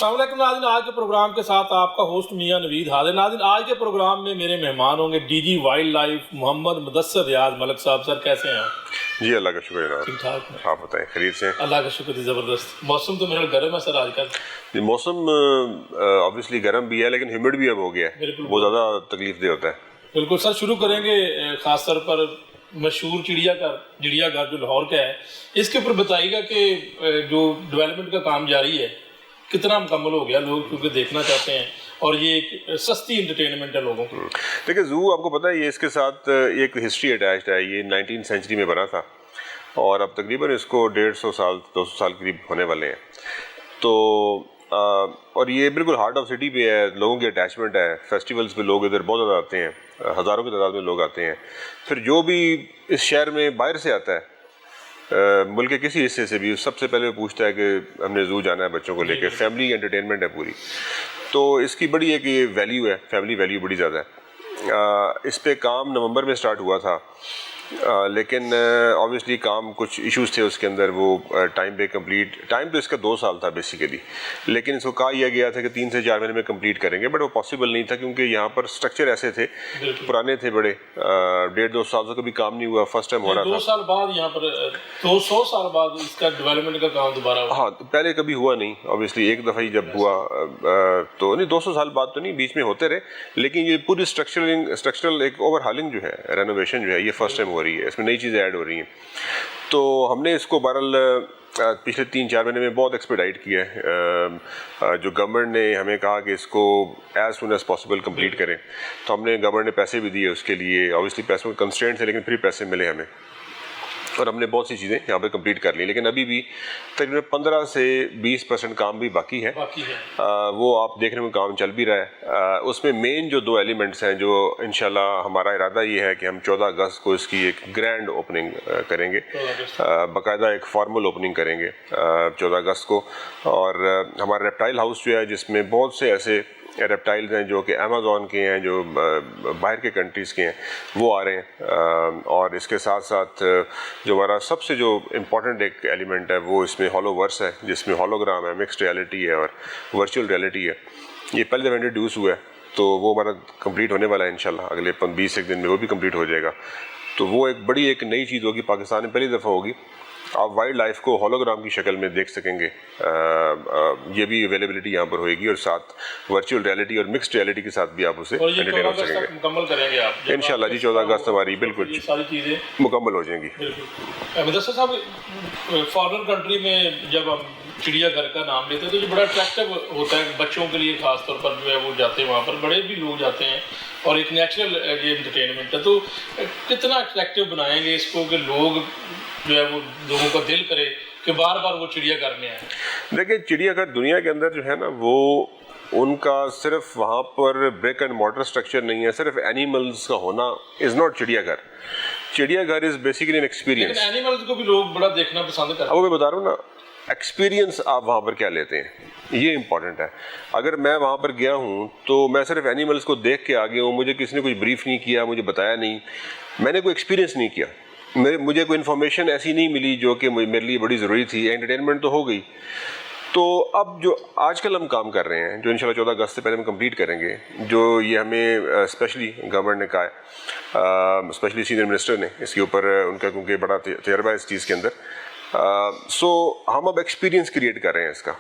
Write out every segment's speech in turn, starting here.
السلام علیکم ناظرین، آج کے پروگرام کے ساتھ آپ کا ہوسٹ میاں نوید حاضر۔ ناظرین، آج کے پروگرام میں میرے مہمان ہوں گے ڈی جی وائلڈ لائف محمد مدثر ریاض ملک صاحب۔ سر کیسے ہیں آپ؟ جی اللہ کا شکر جناب، ٹھیک ٹھاک؟ آپ بتائیں خیریت سے؟ اللہ کا شکر ہے، زبردست۔ موسم تو میرا گرم ہے سر آج کل۔ جی موسم آبویسلی گرم بھی ہے لیکن ہیومڈ بھی اب ہو گیا ہے، بہت زیادہ تکلیف دہ ہوتا ہے۔ بالکل سر، شروع کریں گے خاص طور پر مشہور چڑیا گھر جو لاہور کا ہے، اس کے اوپر بتائیے گا کہ جو ڈیولپمنٹ کا کام جاری ہے کتنا مکمل ہو گیا؟ لوگ کیونکہ دیکھنا چاہتے ہیں اور یہ ایک سستی انٹرٹینمنٹ ہے لوگوں کو۔ دیکھیں زو آپ کو پتہ ہے یہ اس کے ساتھ ایک ہسٹری اٹیچڈ ہے، یہ 19 سینچری میں بنا تھا اور اب تقریباً اس کو 150 سال 200 سال قریب ہونے والے ہیں۔ تو اور یہ بالکل ہارٹ آف سٹی پہ ہے، لوگوں کی اٹیچمنٹ ہے، فیسٹیولز پہ لوگ ادھر بہت زیادہ آتے ہیں، ہزاروں کی تعداد میں لوگ آتے ہیں۔ پھر جو بھی اس شہر میں باہر سے آتا ہے ملک کے کسی حصے سے بھی، سب سے پہلے وہ پوچھتا ہے کہ ہم نے زو جانا ہے بچوں کو لے کے، فیملی انٹرٹینمنٹ ہے پوری۔ تو اس کی بڑی ایک یہ ویلیو ہے، فیملی ویلیو بڑی زیادہ ہے۔ اس پہ کام نومبر میں سٹارٹ ہوا تھا لیکن آبویسلی کام کچھ ایشوز تھے اس کے اندر، وہ ٹائم پہ کمپلیٹ، ٹائم تو اس کا 2 سال تھا بیسیکلی، لیکن اس کو کہا یہ گیا تھا کہ 3 سے 4 مہینے میں کمپلیٹ کریں گے، بٹ وہ پاسبل نہیں تھا کیونکہ یہاں پر سٹرکچر ایسے تھے، پرانے تھے بڑے، 1.5-2 سال سے کبھی کام نہیں ہوا، فرسٹ ٹائم ہو رہا تھا۔ 2 سال بعد یہاں پر 200 سال بعد اس کا ڈیولپمنٹ کا کام دوبارہ ہوا۔ ہاں پہلے کبھی ہوا نہیں، آبویسلی ایک دفعہ ہی جب ہوا تو نہیں، 200 سال بعد تو نہیں، بیچ میں ہوتے رہے، لیکن یہ پوری اسٹرکچرل ایک اوور ہالنگ جو ہے، رینوویشن جو ہے، یہ فرسٹ ٹائم ہو رہی ہے، اس میں نئی چیزیں ایڈ ہو رہی ہیں۔ تو ہم نے اس کو بہرحال پچھلے 3-4 مہینے میں بہت ایکسپیڈائٹ کیا ہے۔ جو گورنمنٹ نے ہمیں کہا کہ اس کو as soon as possible complete کریں، تو ہم نے گورنمنٹ نے پیسے بھی دیے اس کے لیے، آبویسلی پیسوں کے کنسٹرینٹ تھے لیکن پھر پیسے ملے ہمیں اور ہم نے بہت سی چیزیں یہاں پہ کمپلیٹ کر لی، لیکن ابھی بھی تقریباً 15 سے 20% کام بھی باقی ہے۔ وہ آپ دیکھنے میں کام چل بھی رہا ہے۔ اس میں مین جو 2 ایلیمنٹس ہیں جو انشاءاللہ ہمارا ارادہ یہ ہے کہ ہم 14 اگست کو اس کی ایک گرینڈ اوپننگ کریں گے، باقاعدہ ایک فارمل اوپننگ کریں گے 14 اگست کو، اور ہمارا ریپٹائل ہاؤس جو ہے جس میں بہت سے ایسے ریپٹائلز ہیں جو کہ امیزون کے ہیں، جو باہر کے کنٹریز کے ہیں، وہ آ رہے ہیں۔ اور اس کے ساتھ ساتھ جو ہمارا سب سے جو امپورٹنٹ ایک ایلیمنٹ ہے وہ اس میں ہولو ورس ہے، جس میں ہولوگرام ہے، مکسڈ ریئلٹی ہے اور ورچوئل ریئلٹی ہے۔ یہ پہلے دفعہ انٹروڈیوس ہوا ہے تو وہ ہمارا کمپلیٹ ہونے والا ہے انشاءاللہ، اگلے 20 دن میں وہ بھی کمپلیٹ ہو جائے گا۔ تو وہ ایک بڑی ایک نئی چیز ہوگی، پاکستان میں پہلی دفعہ ہوگی، آپ وائلڈ لائف کو ہولوگرام کی شکل میں دیکھ سکیں گے۔ یہ بھی اویلیبلٹی یہاں پر ہوئے گی، اور ساتھ ورچوئل ریئلٹی اور مکسڈ ریئلٹی کے ساتھ بھی آپ اسے انٹرٹین ہو سکیں گے۔ مکمل کریں گے آپ انشاءاللہ جی 14 اگست ہماری بالکل ساری چیزیں مکمل ہو جائیں گی۔ مدثر صاحب، فارن کنٹری میں جب ہم چڑیا گھر کا نام لیتے ہیں تو جو بڑا اٹریکٹیو ہوتا ہے بچوں کے لیے، خاص طور پر جو ہے وہ جاتے ہیں وہاں پر، بڑے بھی لوگ جاتے ہیں اور ایک نیچرل یہ انٹرٹینمنٹ ہے، تو کتنا اٹریکٹیو بنائیں گے اس کو کہ لوگ جو ہے وہ لوگوں کا دل کرے کہ بار بار وہ چڑیا گھر میں آئیں؟ دیکھیں چڑیا گھر دنیا کے اندر جو ہے نا، وہ ان کا صرف وہاں پر بریک اینڈ مارٹر سٹرکچر نہیں ہے، صرف اینیملز کا ہونا از ناٹ چڑیا گھر۔ چڑیا گھر از بیسیکلی این ایکسپیرینس۔ لیکن اینیملز کو بھی لوگ بڑا دیکھنا پسند کرتے ہیں۔ اب میں بتا رہا ہوں نا، ایکسپیرینس آپ وہاں پر کیا لیتے ہیں، یہ امپورٹنٹ ہے۔ اگر میں وہاں پر گیا ہوں تو میں صرف اینیملز کو دیکھ کے آگے ہوں، مجھے کسی نے کچھ بریف نہیں کیا، مجھے بتایا نہیں، میں نے کوئی ایکسپیرینس نہیں کیا، مجھے کوئی انفارمیشن ایسی نہیں ملی جو کہ میرے لیے بڑی ضروری تھی، انٹرٹینمنٹ تو ہو گئی۔ تو اب جو آج کل ہم کام کر رہے ہیں، جو انشاءاللہ 14 اگست سے پہلے ہم کمپلیٹ کریں گے، جو یہ ہمیں اسپیشلی گورنمنٹ نے کہا ہے، اسپیشلی سینئر منسٹر نے اس کے اوپر، ان کا کیونکہ بڑا تجربہ ہے اس چیز کے اندر، سو ہم اب ایکسپیرینس کریٹ کر رہے ہیں اس کا۔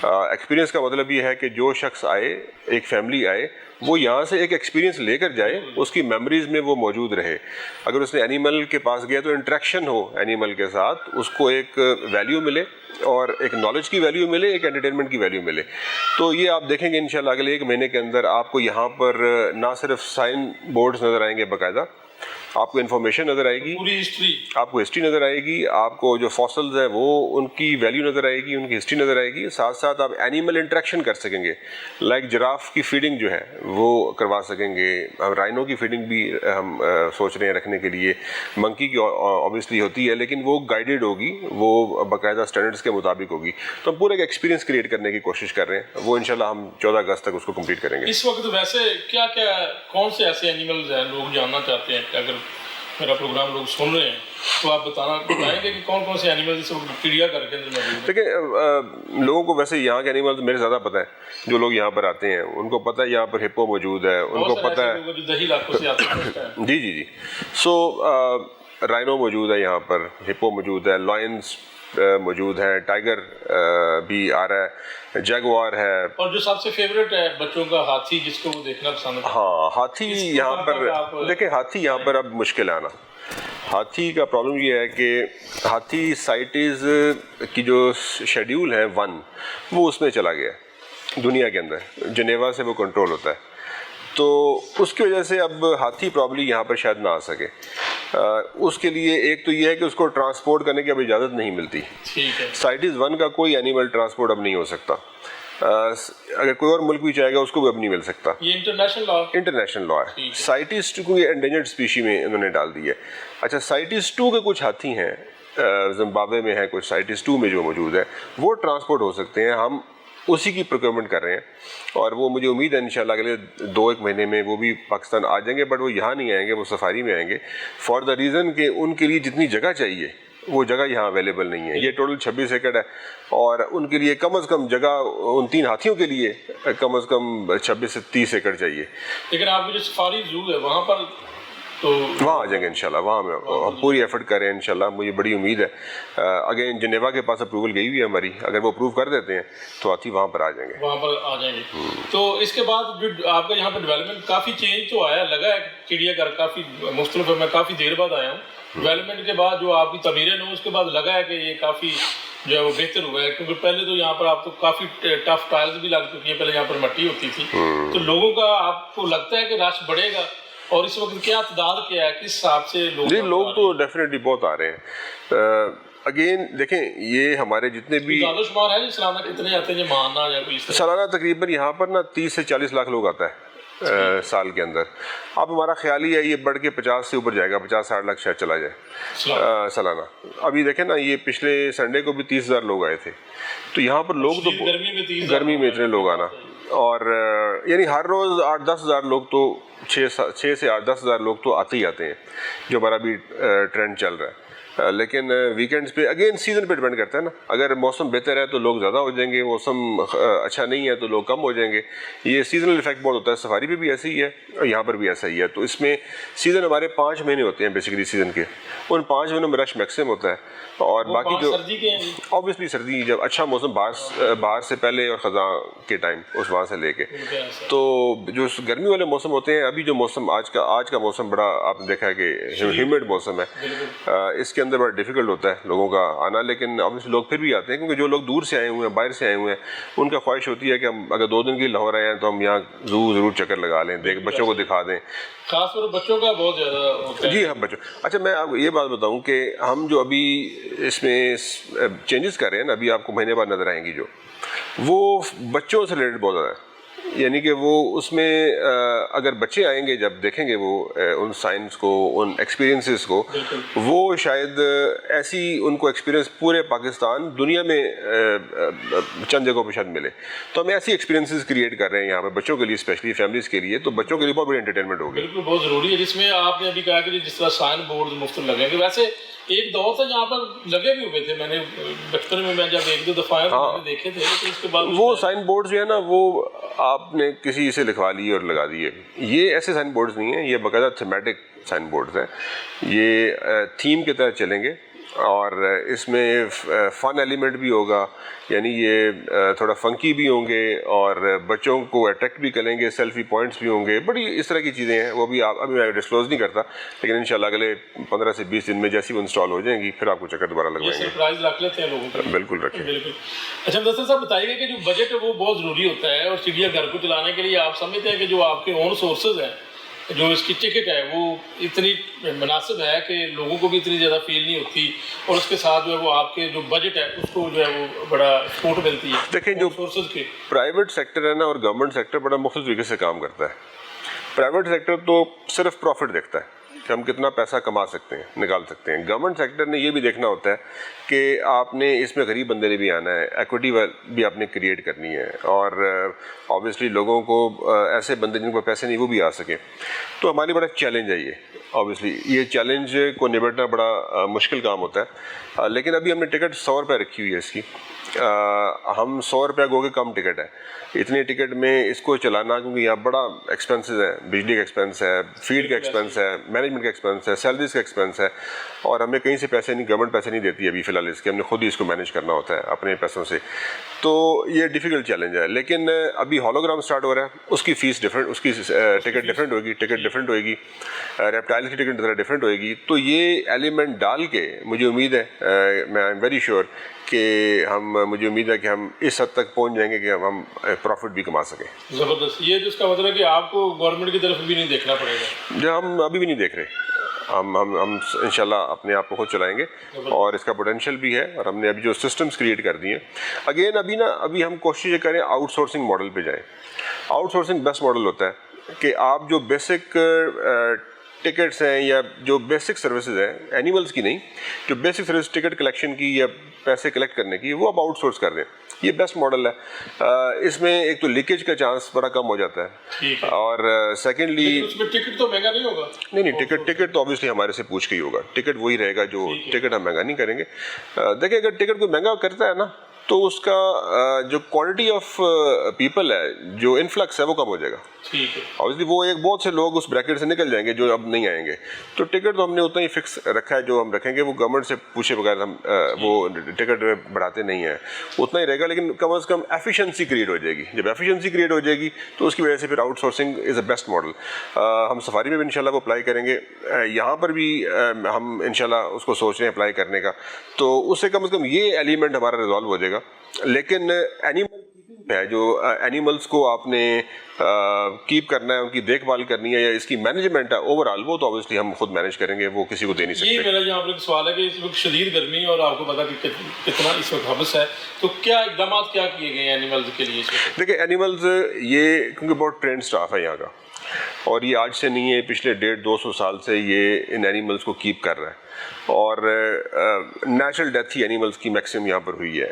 ایکسپیرینس کا مطلب یہ ہے کہ جو شخص آئے، ایک فیملی آئے، وہ یہاں سے ایک ایکسپیرینس لے کر جائے، اس کی میموریز میں وہ موجود رہے۔ اگر اس نے اینیمل کے پاس گیا تو انٹریکشن ہو اینیمل کے ساتھ، اس کو ایک ویلیو ملے، اور ایک نالج کی ویلیو ملے، ایک انٹرٹینمنٹ کی ویلیو ملے۔ تو یہ آپ دیکھیں گے انشاءاللہ اگلے 1 مہینے کے اندر آپ کو یہاں پر نہ صرف سائن بورڈز نظر آئیں گے، باقاعدہ آپ کو انفارمیشن نظر آئے گی، پوری ہسٹری، آپ کو ہسٹری نظر آئے گی، آپ کو جو فاسلز ہیں وہ ان کی ویلیو نظر آئے گی، ان کی ہسٹری نظر آئے گی، ساتھ ساتھ آپ اینیمل انٹریکشن کر سکیں گے، لائک جراف کی فیڈنگ جو ہے وہ کروا سکیں گے، رائنو کی فیڈنگ بھی ہم سوچ رہے ہیں رکھنے کے لیے، منکی کی آبویسلی ہوتی ہے لیکن وہ گائیڈڈ ہوگی، وہ باقاعدہ اسٹینڈرڈس کے مطابق ہوگی۔ تو ہم پورے ایک ایکسپیرینس کریٹ کرنے کی کوشش کر رہے ہیں، وہ انشاءاللہ ہم 14 اگست تک اس کو کمپلیٹ کریں گے۔ اس وقت ویسے کیا کون سے ایسے اینیملز ہیں لوگ جاننا چاہتے ہیں کہ اگر میرا پروگرام لوگ سن رہے ہیں تو آپ بتائیں گے کہ کون کون سے اینیملز چڑیا گھر کے اندر موجود ہیں؟ دیکھیں لوگوں کو ویسے یہاں کے اینیملز میرے زیادہ پتہ ہے، جو لوگ یہاں پر آتے ہیں ان کو پتہ ہے یہاں پر ہپو موجود ہے، ان کو پتہ ہے جو دیہی علاقوں سے آتے ہیں۔ جی سو رائنو موجود ہے یہاں پر، ہپو موجود ہے، لائنز موجود ہے، ٹائیگر بھی آ رہا ہے، جیگوار ہے، اور جو سب سے فیوریٹ ہے بچوں کا ہاتھی، جس کو وہ دیکھنا پسند ہے۔ ہاں ہاتھی یہاں پر دیکھیں، ہاتھی یہاں پر اب مشکل ہے آنا۔ ہاتھی کا پرابلم یہ ہے کہ ہاتھی سائٹیز کی جو شیڈیول ہے 1 وہ اس میں چلا گیا ہے دنیا کے اندر، جنیوا سے وہ کنٹرول ہوتا ہے، تو اس کی وجہ سے اب ہاتھی پرابلی یہاں پر شاید نہ آ سکے۔ اس کے لیے ایک تو یہ ہے کہ اس کو ٹرانسپورٹ کرنے کی اب اجازت نہیں ملتی، سائٹیز 1 کا کوئی اینیمل ٹرانسپورٹ اب نہیں ہو سکتا، اگر کوئی اور ملک بھی چاہے گا اس کو بھی اب نہیں مل سکتا، یہ انٹرنیشنل لا ہے۔ سائٹیز 2 کو یہ انڈینجرڈ اسپیشی میں انہوں نے ڈال دی ہے۔ اچھا سائٹیز 2 کے کچھ ہاتھی ہیں زمبابوے میں ہے، کچھ سائٹیز 2 میں جو موجود ہے وہ ٹرانسپورٹ ہو سکتے ہیں، ہم اسی کی پروکیورمنٹ کر رہے ہیں، اور وہ مجھے امید ہے انشاءاللہ اگلے 2-1 مہینے میں وہ بھی پاکستان آ جائیں گے، بٹ وہ یہاں نہیں آئیں گے، وہ سفاری میں آئیں گے، فار دا ریزن کہ ان کے لیے جتنی جگہ چاہیے وہ جگہ یہاں اویلیبل نہیں ہے۔ یہ ٹوٹل 26 ایکڑ ہے، اور ان کے لیے کم از کم جگہ ان 3 ہاتھیوں کے لیے کم از کم 26 سے 30 ایکڑ چاہیے۔ لیکن آپ کی جو سفاری زو ہے وہاں پر تو وہاں آ جائیں گے انشاءاللہ، وہاں ہم پوری ایفرٹ کریں انشاءاللہ، مجھے بڑی امید ہے۔ اگین جنیوا کے پاس اپروول گئی ہوئی ہے ہماری، اگر وہ اپروو کر دیتے ہیں تو ہاتھی وہاں پر آ جائیں گے، وہاں پر آ جائیں گے۔ تو اس کے بعد جو آپ کا یہاں پر ڈیولپمنٹ کافی چینج تو آیا، لگا ہے چڑیا گھر کافی مختلف ہے، میں کافی دیر بعد آیا ہوں، ڈیولپمنٹ کے بعد جو آپ کی تعمیریں ہیں اس کے بعد لگا ہے کہ یہ کافی جو ہے وہ بہتر ہوا ہے، کیونکہ پہلے تو یہاں پر آپ کو کافی ٹف ٹائلز بھی لگ چکی ہیں، پہلے یہاں پر مٹی ہوتی تھی، تو لوگوں کا آپ کو لگتا ہے کہ رش بڑھے گا؟ اور اس وقت کیا تعداد کیا ہے، کس حساب سے لوگ؟ جی لوگ تو ڈیفینیٹلی بہت آ رہے ہیں۔ اگین دیکھیں یہ ہمارے جتنے بھی داد و شمار ہے سالانہ کتنے آتے ہیں جو ماننا یا کوئی سالانہ تقریباً یہاں پر نا 30 سے 40 لاکھ لوگ آتا ہے سال کے اندر۔ اب ہمارا خیال ہی ہے یہ بڑھ کے 50 سے اوپر جائے گا، 50-60 لاکھ شاید چلا جائے سالانہ۔ ابھی دیکھیں نا یہ پچھلے سنڈے کو بھی 30,000 لوگ آئے تھے، تو یہاں پر لوگ تو گرمی میں اتنے لوگ آنا، اور یعنی ہر روز 8-10 ہزار لوگ تو 6 سے 8-10 ہزار لوگ تو آتے ہی آتے ہیں، جو ہمارا بھی ٹرینڈ چل رہا ہے۔ لیکن ویکینڈز پہ اگین سیزن پہ ڈیپینڈ کرتا ہے نا، اگر موسم بہتر ہے تو لوگ زیادہ ہو جائیں گے، موسم اچھا نہیں ہے تو لوگ کم ہو جائیں گے، یہ سیزنل افیکٹ بہت ہوتا ہے، سفاری پہ بھی ایسے ہی ہے اور یہاں پر بھی ایسا ہی ہے۔ تو اس میں سیزن ہمارے 5 مہینے ہوتے ہیں بیسیکلی سیزن کے، ان 5 مہینوں میں رش میکسیمم ہوتا ہے، اور باقی جو اوبیسلی سردی جب اچھا موسم باہر سے پہلے اور خزاں کے ٹائم اس وہاں سے لے کے، تو جو گرمی والے موسم ہوتے ہیں، ابھی جو موسم آج کا موسم بڑا آپ نے دیکھا ہے کہ ہیومڈ موسم ہے، اس کے اندر بڑا ڈیفیکلٹ ہوتا ہے لوگوں کا آنا، لیکن obviously لوگ پھر بھی آتے ہیں، کیونکہ جو لوگ دور سے آئے ہوئے ہیں، باہر سے آئے ہوئے ہیں، ان کا خواہش ہوتی ہے کہ ہم اگر 2 دن کے لیے لاہور آئے ہیں تو ہم یہاں ضرور چکر لگا لیں، بچوں کو دکھا دیں، خاص طور پر بچوں کا بہت زیادہ ہوتا ہے۔ جی ہاں بچوں۔ اچھا میں آپ کو یہ بات بتاؤں کہ ہم جو ابھی اس میں چینجز کر رہے ہیں نا، ابھی آپ کو مہینے بعد نظر آئیں گی جو، وہ بچوں سے ریلیٹڈ بہت زیادہ ہے، یعنی کہ وہ اس میں اگر بچے آئیں گے جب دیکھیں گے وہ ان سائنس کو، ان ایکسپیرینسز کو، وہ شاید ایسی ان کو ایکسپیرینس پورے پاکستان دنیا میں چند جگہوں پہ شاید ملے، تو ہم ایسی ایکسپیرینسز کریٹ کر رہے ہیں یہاں پہ بچوں کے لیے، اسپیشلی فیملیز کے لیے، تو بچوں کے لیے بہت بڑی انٹرٹینمنٹ ہوگی۔ بالکل بہت ضروری ہے، جس میں آپ نے ابھی کہا کہ جس طرح سائن بورڈ مفت لگیں گے، ویسے ایک دور تھا جہاں پر لگے بھی ہوئے تھے، میں نے بچپن میں جب 1-2 دفعہ دیکھے تھے، تو اس کے بعد وہ سائن بورڈ جو ہے نا وہ آپ نے کسی سے لکھوا لی اور لگا دیے، یہ ایسے سائن بورڈز نہیں ہیں، یہ باقاعدہ تھیمیٹک سائن بورڈز ہیں، یہ تھیم کے تحت چلیں گے، اور اس میں فن ایلیمنٹ بھی ہوگا، یعنی یہ تھوڑا فنکی بھی ہوں گے، اور بچوں کو اٹریکٹ بھی کریں گے، سیلفی پوائنٹس بھی ہوں گے، بڑی اس طرح کی چیزیں ہیں، وہ بھی آپ ابھی میں ڈسکلوز نہیں کرتا، لیکن انشاءاللہ اگلے 15 سے 20 دن میں جیسی وہ انسٹال ہو جائیں گی پھر آپ کو چکر دوبارہ لگوائیں گے۔ سرپرائز رکھ لیتے ہیں لوگوں کو، بالکل رکھیں۔ بالکل۔ اچھا مدثر صاحب بتائیے کہ جو بجٹ ہے وہ بہت ضروری ہوتا ہے، اور چڑیا گھر کو چلانے کے لیے آپ سمجھتے ہیں کہ جو آپ کے اون سورسز ہیں، جو اس کی ٹکٹ ہے وہ اتنی مناسب ہے کہ لوگوں کو بھی اتنی زیادہ فیل نہیں ہوتی، اور اس کے ساتھ جو ہے وہ آپ کے جو بجٹ ہے اس کو جو ہے وہ بڑا سپورٹ ملتی ہے؟ دیکھیں جو سورسز کے پرائیویٹ سیکٹر ہے نا اور گورنمنٹ سیکٹر بڑا مختلف طریقے سے کام کرتا ہے۔ پرائیویٹ سیکٹر تو صرف پروفٹ دیکھتا ہے، کہ ہم کتنا پیسہ کما سکتے ہیں، نکال سکتے ہیں۔ گورنمنٹ سیکٹر نے یہ بھی دیکھنا ہوتا ہے کہ آپ نے اس میں غریب بندے نے بھی آنا ہے، ایکوٹی بھی آپ نے کریٹ کرنی ہے، اور آبویسلی لوگوں کو ایسے بندے جن کو پیسے نہیں وہ بھی آ سکیں۔ تو ہماری بڑا چیلنج ہے یہ، آبویسلی یہ چیلنج کو نبٹنا بڑا مشکل کام ہوتا ہے، لیکن ابھی ہم نے ٹکٹ 100 روپے رکھی ہوئی ہے اس کی۔ ہم 100 روپیہ گو کے کم ٹکٹ ہے، اتنے ٹکٹ میں اس کو چلانا، کیونکہ یہاں بڑا ایکسپینسز ہے، بجلی کا ایکسپینس ہے، فیڈ کا ایکسپینس ہے، مینجمنٹ کا ایکسپینس ہے، سیلریز کا ایکسپینس ہے، اور ہمیں کہیں سے پیسے نہیں، گورنمنٹ پیسے نہیں دیتی ابھی فی الحال اس کے، ہم نے خود ہی اس کو مینیج کرنا ہوتا ہے اپنے پیسوں سے۔ تو یہ ڈیفیکلٹ چیلنج ہے، لیکن ابھی ہولوگرام سٹارٹ ہو رہا ہے، اس کی فیس ڈفرینٹ، اس کی ٹکٹ ڈفرینٹ ہوگی، ریپٹائل کی ٹکٹ ذرا ڈفرینٹ ہوئے گی۔ تو یہ ایلیمنٹ ڈال کے مجھے امید ہے، میں آئی ایم ویری شیور کہ مجھے امید ہے کہ ہم اس حد تک پہنچ جائیں گے کہ ہم پروفٹ بھی کما سکیں۔ زبردست، یہ تو اس کا مطلب ہے کہ آپ کو گورنمنٹ کی طرف بھی نہیں دیکھنا پڑے گا؟ جو ہم ابھی بھی نہیں دیکھ رہے، ہم انشاءاللہ اپنے آپ کو خود چلائیں گے، اور اس کا پوٹینشیل بھی ہے، اور ہم نے ابھی جو سسٹمز کریٹ کر دیے ہیں۔ اگین ابھی ہم کوشش یہ کریں آؤٹ سورسنگ ماڈل پہ جائیں۔ آؤٹ سورسنگ بیسٹ ماڈل ہوتا ہے کہ آپ جو بیسک ٹکٹس ہیں یا جو بیسک سروسز ہیں، اینیملز کی نہیں، جو بیسک سروس ٹکٹ کلیکشن کی یا پیسے کلیکٹ کرنے کی، وہ آپ آؤٹ سورس کر دیں۔ یہ بیسٹ ماڈل ہے، اس میں ایک تو لیکیج کا چانس بڑا کم ہو جاتا ہے، اور سیکنڈلی اس میں ٹکٹ تو مہنگا نہیں ہوگا؟ نہیں، ٹکٹ تو آبویسلی ہمارے سے پوچھ کے ہی ہوگا، ٹکٹ وہی رہے گا جو ٹکٹ ہم مہنگا نہیں کریں گے۔ دیکھیں اگر ٹکٹ کوئی مہنگا کرتا ہے نا، تو اس کا جو کوانٹٹی آف پیپل ہے، جو انفلکس ہے، وہ کم ہو جائے گا۔ obviously وہ ایک بہت سے لوگ اس بریکٹ سے نکل جائیں گے جو اب نہیں آئیں گے۔ تو ٹکٹ تو ہم نے اتنا ہی فکس رکھا ہے جو ہم رکھیں گے، وہ گورنمنٹ سے پوچھے بغیر ہم وہ ٹکٹ بڑھاتے نہیں ہیں، اتنا ہی رہے گا، لیکن کم از کم ایفیشنسی کریٹ ہو جائے گی۔ جب ایفیشنسی کریٹ ہو جائے گی تو اس کی وجہ سے پھر out sourcing is a best model. ہم سفاری میں بھی انشاءاللہ وہ اپلائی کریں گے، یہاں پر بھی ہم انشاءاللہ اس کو سوچ رہے ہیں اپلائی کرنے کا، تو اس سے کم از کم یہ ایلیمنٹ ہمارا ریزالو ہو جائے گا۔ لیکن اینیمل ہے، جو اینیملس کو آپ نے کیپ کرنا ہے، ان کی دیکھ بھال کرنی ہے، یا اس کی مینجمنٹ ہے اوور آل، وہ تو obviously ہم خود مینیج کریں گے، وہ کسی کو دے نہیں سکتے۔ یہ میرا یہاں پر ایک سوال ہے کہ اس وقت شدید گرمی ہے اور آپ کو پتا کہ کتنا اس وقت حبس ہے، تو کیا اقدامات کیا کیے گئے ہیں اینیملز کے لیے؟ دیکھیں اینیملز یہ کیونکہ بہت ٹرینڈ سٹاف ہے یہاں کا، اور یہ آج سے نہیں ہے، پچھلے 150-200 سال سے یہ ان اینیملز کو کیپ کر رہا ہے، اور نیچرل ڈیتھ ہی اینیملز کی میکسیمم یہاں پر ہوئی ہے،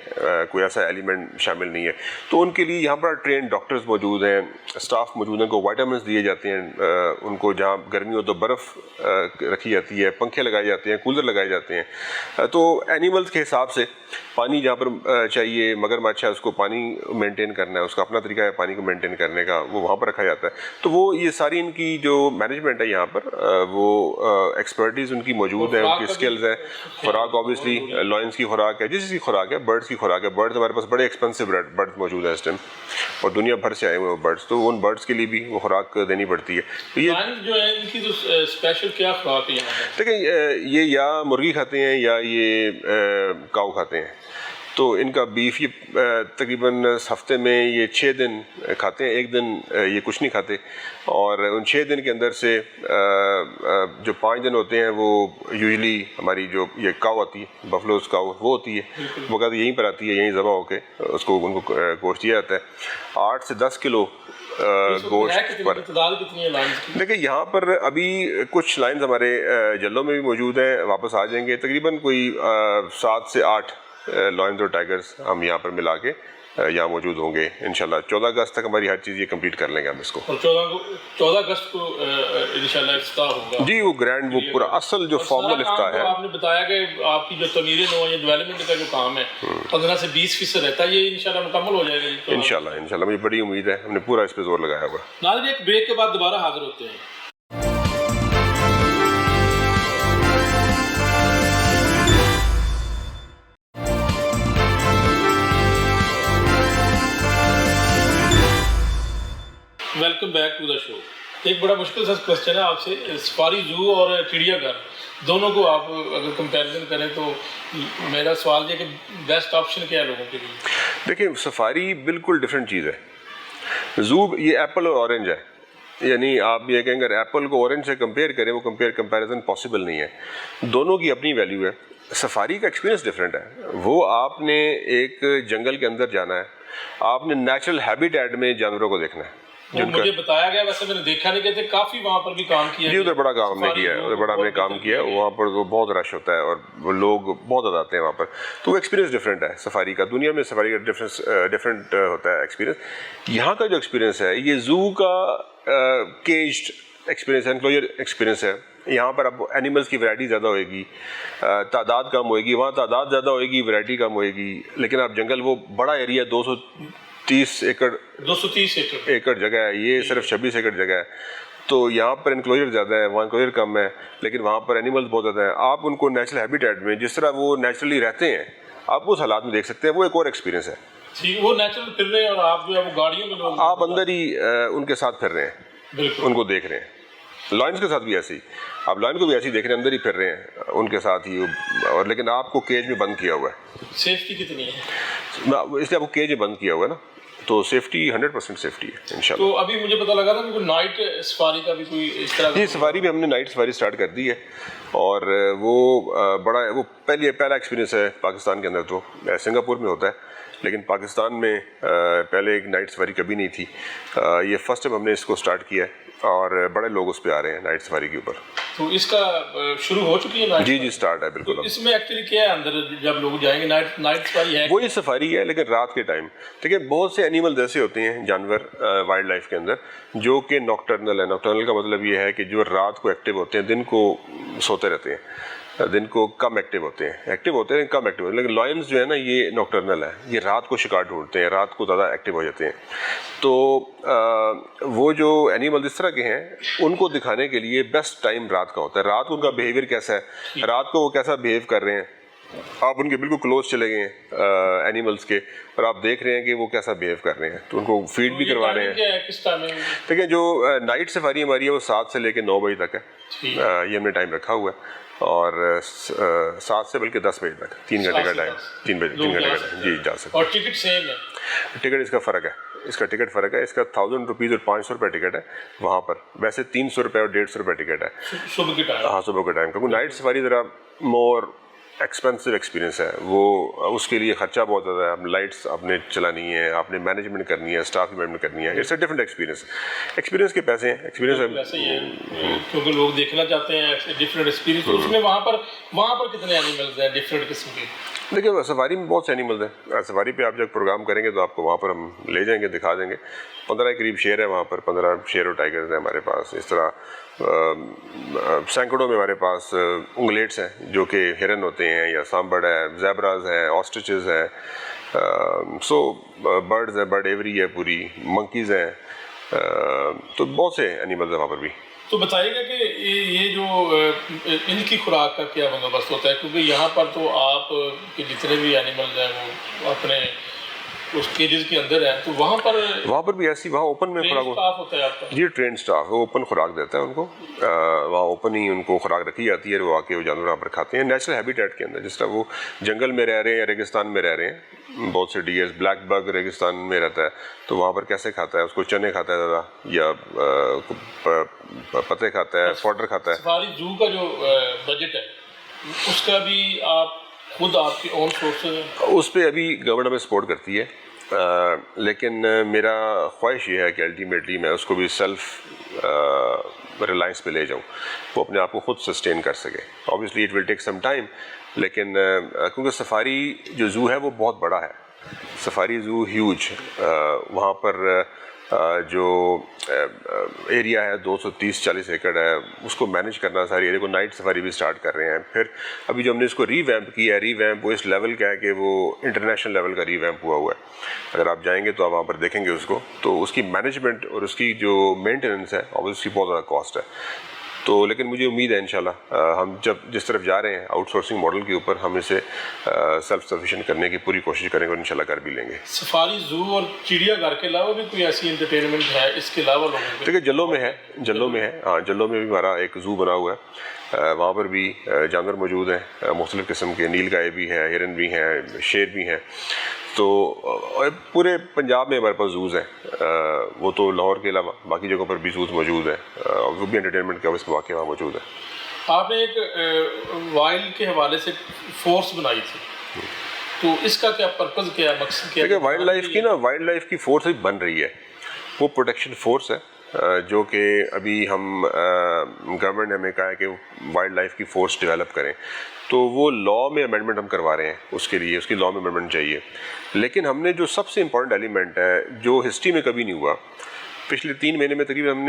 کوئی ایسا ایلیمنٹ شامل نہیں ہے۔ تو ان کے لیے یہاں پر ٹرینڈ ڈاکٹرز موجود ہیں، اسٹاف موجود ہیں، ان کو وائٹامنس دیے جاتے ہیں، ان کو جہاں گرمی ہو تو برف رکھی جاتی ہے، پنکھے لگائے جاتے ہیں، کولر لگائے جاتے ہیں۔ تو اینیملز کے حساب سے پانی جہاں پر چاہیے، مگرمچھ ہے اس کو پانی مینٹین کرنا ہے، اس کا اپنا طریقہ ہے پانی کو مینٹین کرنے کا، وہ وہاں پر رکھا جاتا ہے۔ تو وہ یہ ساری ان کی جو مینجمنٹ ہے یہاں پر، وہ ایکسپرٹیز ان کی موجود ہے، ان کی اسکلز ہیں۔ خوراک آبویسلی لائنس کی خوراک ہے، جس کی خوراک ہے، برڈس کی خوراک ہے۔ برڈز ہمارے پاس بڑے ایکسپینسو برڈز موجود ہیں اس ٹائم، اور دنیا بھر سے آئے ہوئے برڈز، تو ان برڈز کے لیے بھی وہ خوراک دینی پڑتی ہے۔ تو یہ جو ہے ان کی تو اسپیشل کیا خوراک ہے یہاں پر؟ دیکھیں یہ یا مرغی کھاتے ہیں یا یہ کاؤ کھاتے ہیں۔ تو ان کا بیف یہ تقریباً ہفتے میں یہ 6 دن کھاتے ہیں، 1 دن یہ کچھ نہیں کھاتے، اور ان 6 دن کے اندر سے جو 5 دن ہوتے ہیں وہ یوزلی ہماری جو یہ کاؤ آتی ہے، بفلوز کاؤ، وہ ہوتی ہے، وہ کہتے ہیں یہیں پر آتی ہے، یہیں ذبح ہو کے اس کو ان کو گوشت دیا جاتا ہے۔ 8 سے 10 کلو گوشت پر۔ دیکھیں یہاں پر ابھی کچھ لائنز ہمارے جلوں میں بھی موجود ہیں، واپس آ جائیں گے، تقریباً کوئی 7 سے 8 لائنز اور ٹائیگرز ہم یہاں پر ملا کے یہاں موجود ہوں گے انشاءاللہ۔ 14 اگست تک ہماری ہر چیز یہ کمپلیٹ کر لیں گے ہم اس کو، اور 14 اگست کو انشاءاللہ افتتاح ہوگا۔ جی وہ گرینڈ، وہ پورا اصل جو فارمل افتتاح ہے۔ آپ نے بتایا کہ آپ کی جو تعمیریں ہو یا ڈیولپمنٹ کا جو کام ہے 15 سے 20% رہتا ہے، یہ انشاءاللہ مکمل ہو جائے گا انشاءاللہ مجھے بڑی امید ہے، ہم نے پورا اس پہ زور لگایا ہوا۔ ناظرین ایک بریک کے بعد دوبارہ حاضر ہوتے ہیں۔ ویلکم بیک ٹو دا شو۔ ایک بڑا مشکل سا کوشچن ہے آپ سے، سفاری زو اور چڑیا گھر دونوں کو آپ اگر کمپیریزن کریں تو میرا سوال یہ کہ بیسٹ آپشن کیا ہے لوگوں کے لیے؟ دیکھیں سفاری بالکل ڈفرینٹ چیز ہے، زو یہ ایپل اور اورنج ہے، یعنی آپ یہ کہیں اگر ایپل کو اورنج سے کمپیئر کریں، وہ کمپیریزن پاسبل نہیں ہے، دونوں کی اپنی ویلیو ہے۔ سفاری کا ایکسپیرینس ڈفرینٹ ہے، وہ آپ نے ایک جنگل کے اندر جانا ہے، آپ نے نیچرل ہیبیٹیٹ میں جانوروں کو دیکھنا ہے، جن کا مجھے بتایا گیا، ویسے میں نے دیکھا نہیں کہ کافی وہاں پر بھی کام کیا جی ادھر بڑا کام ہم نے کیا ہے، ادھر بڑا ہم نے کام کیا ہے، وہاں پر تو بہت رش ہوتا ہے اور وہ لوگ بہت زیادہ آتے ہیں وہاں پر، تو وہ ایکسپیرینس ڈفرینٹ ہے سفاری کا، دنیا میں سفاری کا ڈفرینٹ ہوتا ہے ایکسپیرینس۔ یہاں کا جو ایکسپیرینس ہے یہ زو کا کیجڈ ایکسپیرینس ہے، انکلوجر ایکسپیرینس ہے۔ یہاں پر اب اینیملز کی ورائٹی زیادہ ہوئے گی، تعداد کم ہوئے گی، وہاں تعداد زیادہ ہوئے گی، ورائٹی کم ہوئے گی، لیکن اب جنگل وہ بڑا ایریا 230 ایکڑ جگہ ہے، یہ صرف 26 ایکڑ جگہ ہے، تو یہاں پر انکلوجر زیادہ ہے، وہاں انکلوجر کم ہے، لیکن وہاں پر اینیملز بہت زیادہ ہیں۔ آپ ان کو نیچرل ہیبیٹیٹ میں جس طرح وہ نیچرلی رہتے ہیں آپ اس حالات میں دیکھ سکتے ہیں، وہ ایک اور ایکسپیرینس ہے۔ وہ نیچرل پھر رہے ہیں اور آپ جو ہے وہ گاڑیوں میں لوگ آپ اندر ہی ان کے ساتھ پھر رہے ہیں، ان کو دیکھ رہے ہیں۔ لائنز کے ساتھ بھی ایسے ہی، آپ لائن کو بھی ایسے ہی دیکھ رہے ہیں، اندر ہی پھر رہے ہیں ان کے ساتھ ہی، اور لیکن آپ کو کیج میں بند کیا ہوا ہے۔ سیفٹی کتنی ہے اس لیے آپ کو کیج میں بند کیا ہوا ہے نا، تو سیفٹی 100% سیفٹی ہے انشاءاللہ۔ تو ابھی مجھے پتہ لگا تھا کہ نائٹ سفاری کا بھی کوئی اس طرح جی سفاری میں ہم نے نائٹ سفاری سٹارٹ کر دی ہے، اور وہ بڑا وہ پہلا ایکسپیرینس ہے پاکستان کے اندر، تو سنگاپور میں ہوتا ہے لیکن پاکستان میں پہلے ایک نائٹ سفاری کبھی نہیں تھی، یہ فرسٹ ٹائم ہم نے اس کو سٹارٹ کیا ہے، اور بڑے لوگ اس پہ آ رہے ہیں نائٹ سفاری کے اوپر۔ تو اس کا شروع ہو چکی ہے نائٹ؟ جی سٹارٹ ہے بالکل۔ اس میں ایکچولی کیا ہے اندر جب لوگ جائیں گے؟ نائٹ سفاری ہے؟ وہی سفاری ہے لیکن رات کے ٹائم، ٹھیک ہے۔ بہت سے اینیملز ایسے ہوتے ہیں جانور وائلڈ لائف کے اندر جو کہ نوکٹرنل ہے۔ نوکٹرنل کا مطلب یہ ہے کہ جو رات کو ایکٹیو ہوتے ہیں، دن کو سوتے رہتے ہیں، دن کو کم ایکٹیو ہوتے ہیں، ایکٹیو ہوتے ہیں کم ایکٹیو ہوتے ہیں، لیکن لائنز جو ہے نا یہ نوکٹرنل ہے، یہ رات کو شکار ڈھونڈتے ہیں، رات کو زیادہ ایکٹیو ہو جاتے ہیں۔ تو وہ جو اینیمل اس طرح کے ہیں ان کو دکھانے کے لیے بیسٹ ٹائم رات کا ہوتا ہے۔ رات کو ان کا بیہیویئر کیسا ہے، رات کو وہ کیسا بیہیو کر رہے ہیں، آپ ان کے بالکل کلوز چلے گئے ہیں اینیملز کے، اور آپ دیکھ رہے ہیں کہ وہ کیسا بیہیو کر رہے ہیں، تو ان کو فیڈ بھی کروا رہے ہیں۔ ٹھیک ہے، جو نائٹ سفاری ہماری ہے وہ 7 سے لے کے 9 بجے تک ہے، یہ ہم نے ٹائم رکھا ہوا ہے، اور 7 سے بلکہ 10 بجے تک 3 گھنٹے کا ٹائم، 3 گھنٹے کا ٹائم جی جا سکتے ہیں۔ اور ٹکٹ سیم ہے؟ ٹکٹ اس کا فرق ہے، اس کا ٹکٹ فرق ہے، اس کا 1000 روپیز اور 500 روپے ٹکٹ ہے وہاں پر، ویسے 300 روپے اور 150 روپے ٹکٹ ہے صبح کے ٹائم۔ ہاں صبح کے ٹائم، کیونکہ نائٹ سفاری ذرا مور ایکسپینسو ایکسپیرینس ہے، وہ اس کے لیے خرچہ بہت زیادہ ہے، اب لائٹس آپ نے چلانی ہے، آپ نے مینجمنٹ کرنی ہے، اسٹاف کی مینجمنٹ کرنی ہے، it's a different experience. Experience کے پیسے ہیں، ایکسپیرینس کیونکہ لوگ دیکھنا چاہتے ہیں ڈفرنٹ ایکسپیرینس، اس میں وہاں پر کتنے اینیملز ہیں ڈفرنٹ قسم کے؟ دیکھیں سفاری میں بہت سے اینیملز ہیں، سفاری پہ آپ جب پروگرام کریں گے تو آپ کو وہاں پر ہم لے جائیں گے، دکھا دیں گے۔ 15 کے قریب شیر ہے وہاں پر، 15 شیر اور ٹائیگرز ہیں ہمارے پاس، اس طرح سینکڑوں میں ہمارے پاس انگلیٹس ہیں جو کہ ہرن ہوتے ہیں، یا سامبڑ ہے، زیبراز ہیں، آسٹرچز ہیں، سو برڈز ہیں، برڈ ایوری ہے پوری، منکیز ہیں، تو بہت سے اینیملز ہیں وہاں پر بھی۔ تو بتائیے گا کہ یہ جو ان کی خوراک کا کیا بندوبست ہوتا ہے؟ کیونکہ یہاں پر تو آپ کے جتنے بھی اینیملز ہیں وہ اپنے اس کیجز کے اندر ہیں، تو وہاں پر بھی ایسی وہاں اوپن میں خوراک ہوتا ہے آپ کا؟ جی ٹرین سٹاف وہ اوپن خوراک دیتا ہے ان کو، وہاں اوپن ہی ان کو خوراک رکھی جاتی ہے، وہ آ کے وہ جانور وہاں پر کھاتے ہیں نیچرل ہیبیٹیٹ کے اندر، جس طرح وہ جنگل میں رہ رہے ہیں یا ریگستان میں رہ رہے ہیں۔ بہت سے ڈیئرز، بلیک بگ ریگستان میں رہتا ہے تو وہاں پر کیسے کھاتا ہے، اس کو چنے کھاتا ہے زیادہ، یا پتے کھاتا ہے، فوڈر کھاتا ہے۔ سفاری زو کا جو بجٹ ہے اس کا بھی آپ خود آپ کی اون سورسز ہیں؟ اس پہ ابھی گورنمنٹ ہمیں سپورٹ کرتی ہے، لیکن میرا خواہش یہ ہے کہ الٹیمیٹلی میں اس کو بھی سیلف ریلائنس پہ لے جاؤں، وہ اپنے آپ کو خود سسٹین کر سکے۔ Obviously it will take some time, لیکن کیونکہ سفاری جو زو ہے وہ بہت بڑا ہے، سفاری زو ہیوج، وہاں پر جو ایریا ہے 230-40 ایکڑ ہے، اس کو مینیج کرنا ساری ایریا کو، نائٹ سفاری بھی سٹارٹ کر رہے ہیں۔ پھر ابھی جو ہم نے اس کو ری ویمپ کیا ہے، ری ویمپ وہ اس لیول کا ہے کہ وہ انٹرنیشنل لیول کا ری ویمپ ہوا ہے۔ اگر آپ جائیں گے تو آپ وہاں پر دیکھیں گے اس کو، تو اس کی مینجمنٹ اور اس کی جو مینٹیننس ہے اس کی بہت زیادہ کاسٹ ہے۔ تو لیکن مجھے امید ہے انشاءاللہ ہم جس طرف جا رہے ہیں آؤٹ سورسنگ ماڈل کے اوپر، ہم اسے سیلف سفیشینٹ کرنے کی پوری کوشش کریں گے اور انشاءاللہ کر بھی لیں گے۔ سفاری زو اور چڑیا گھر کے علاوہ بھی کوئی ایسی انٹرٹینمنٹ ہے اس کے علاوہ لوگوں کے؟ دیکھیے جلوں میں ہے، ہاں جلوں میں بھی ہمارا ایک زو بنا ہوا ہے، وہاں پر بھی جانور موجود ہیں مختلف قسم کے، نیل گائے بھی ہیں، ہرن بھی ہیں، شیر بھی ہیں۔ تو پورے پنجاب میں ہمارے پاس زوز ہیں، وہ تو لاہور کے علاوہ باقی جگہوں پر بھی زوز موجود ہیں، وہ بھی انٹرٹینمنٹ کے اس مواقع وہاں موجود ہے۔ آپ نے ایک وائلڈ کے حوالے سے فورس بنائی تھی، تو اس کا کیا پرپز، کیا مقصد کیا؟ دیکھیں وائلڈ لائف کی فورس بن رہی ہے، وہ پروٹیکشن فورس ہے جو کہ ابھی ہم گورنمنٹ نے ہمیں کہا ہے کہ وائلڈ لائف کی فورس ڈیولپ کریں، تو وہ لا میں امینڈمنٹ ہم کروا رہے ہیں، اس کے لیے اس کی لا میں امینڈمنٹ چاہیے. لیکن ہم نے جو سب سے امپورٹنٹ ایلیمنٹ ہے جو ہسٹری میں کبھی نہیں ہوا، پچھلے 3 مہینے میں تقریباً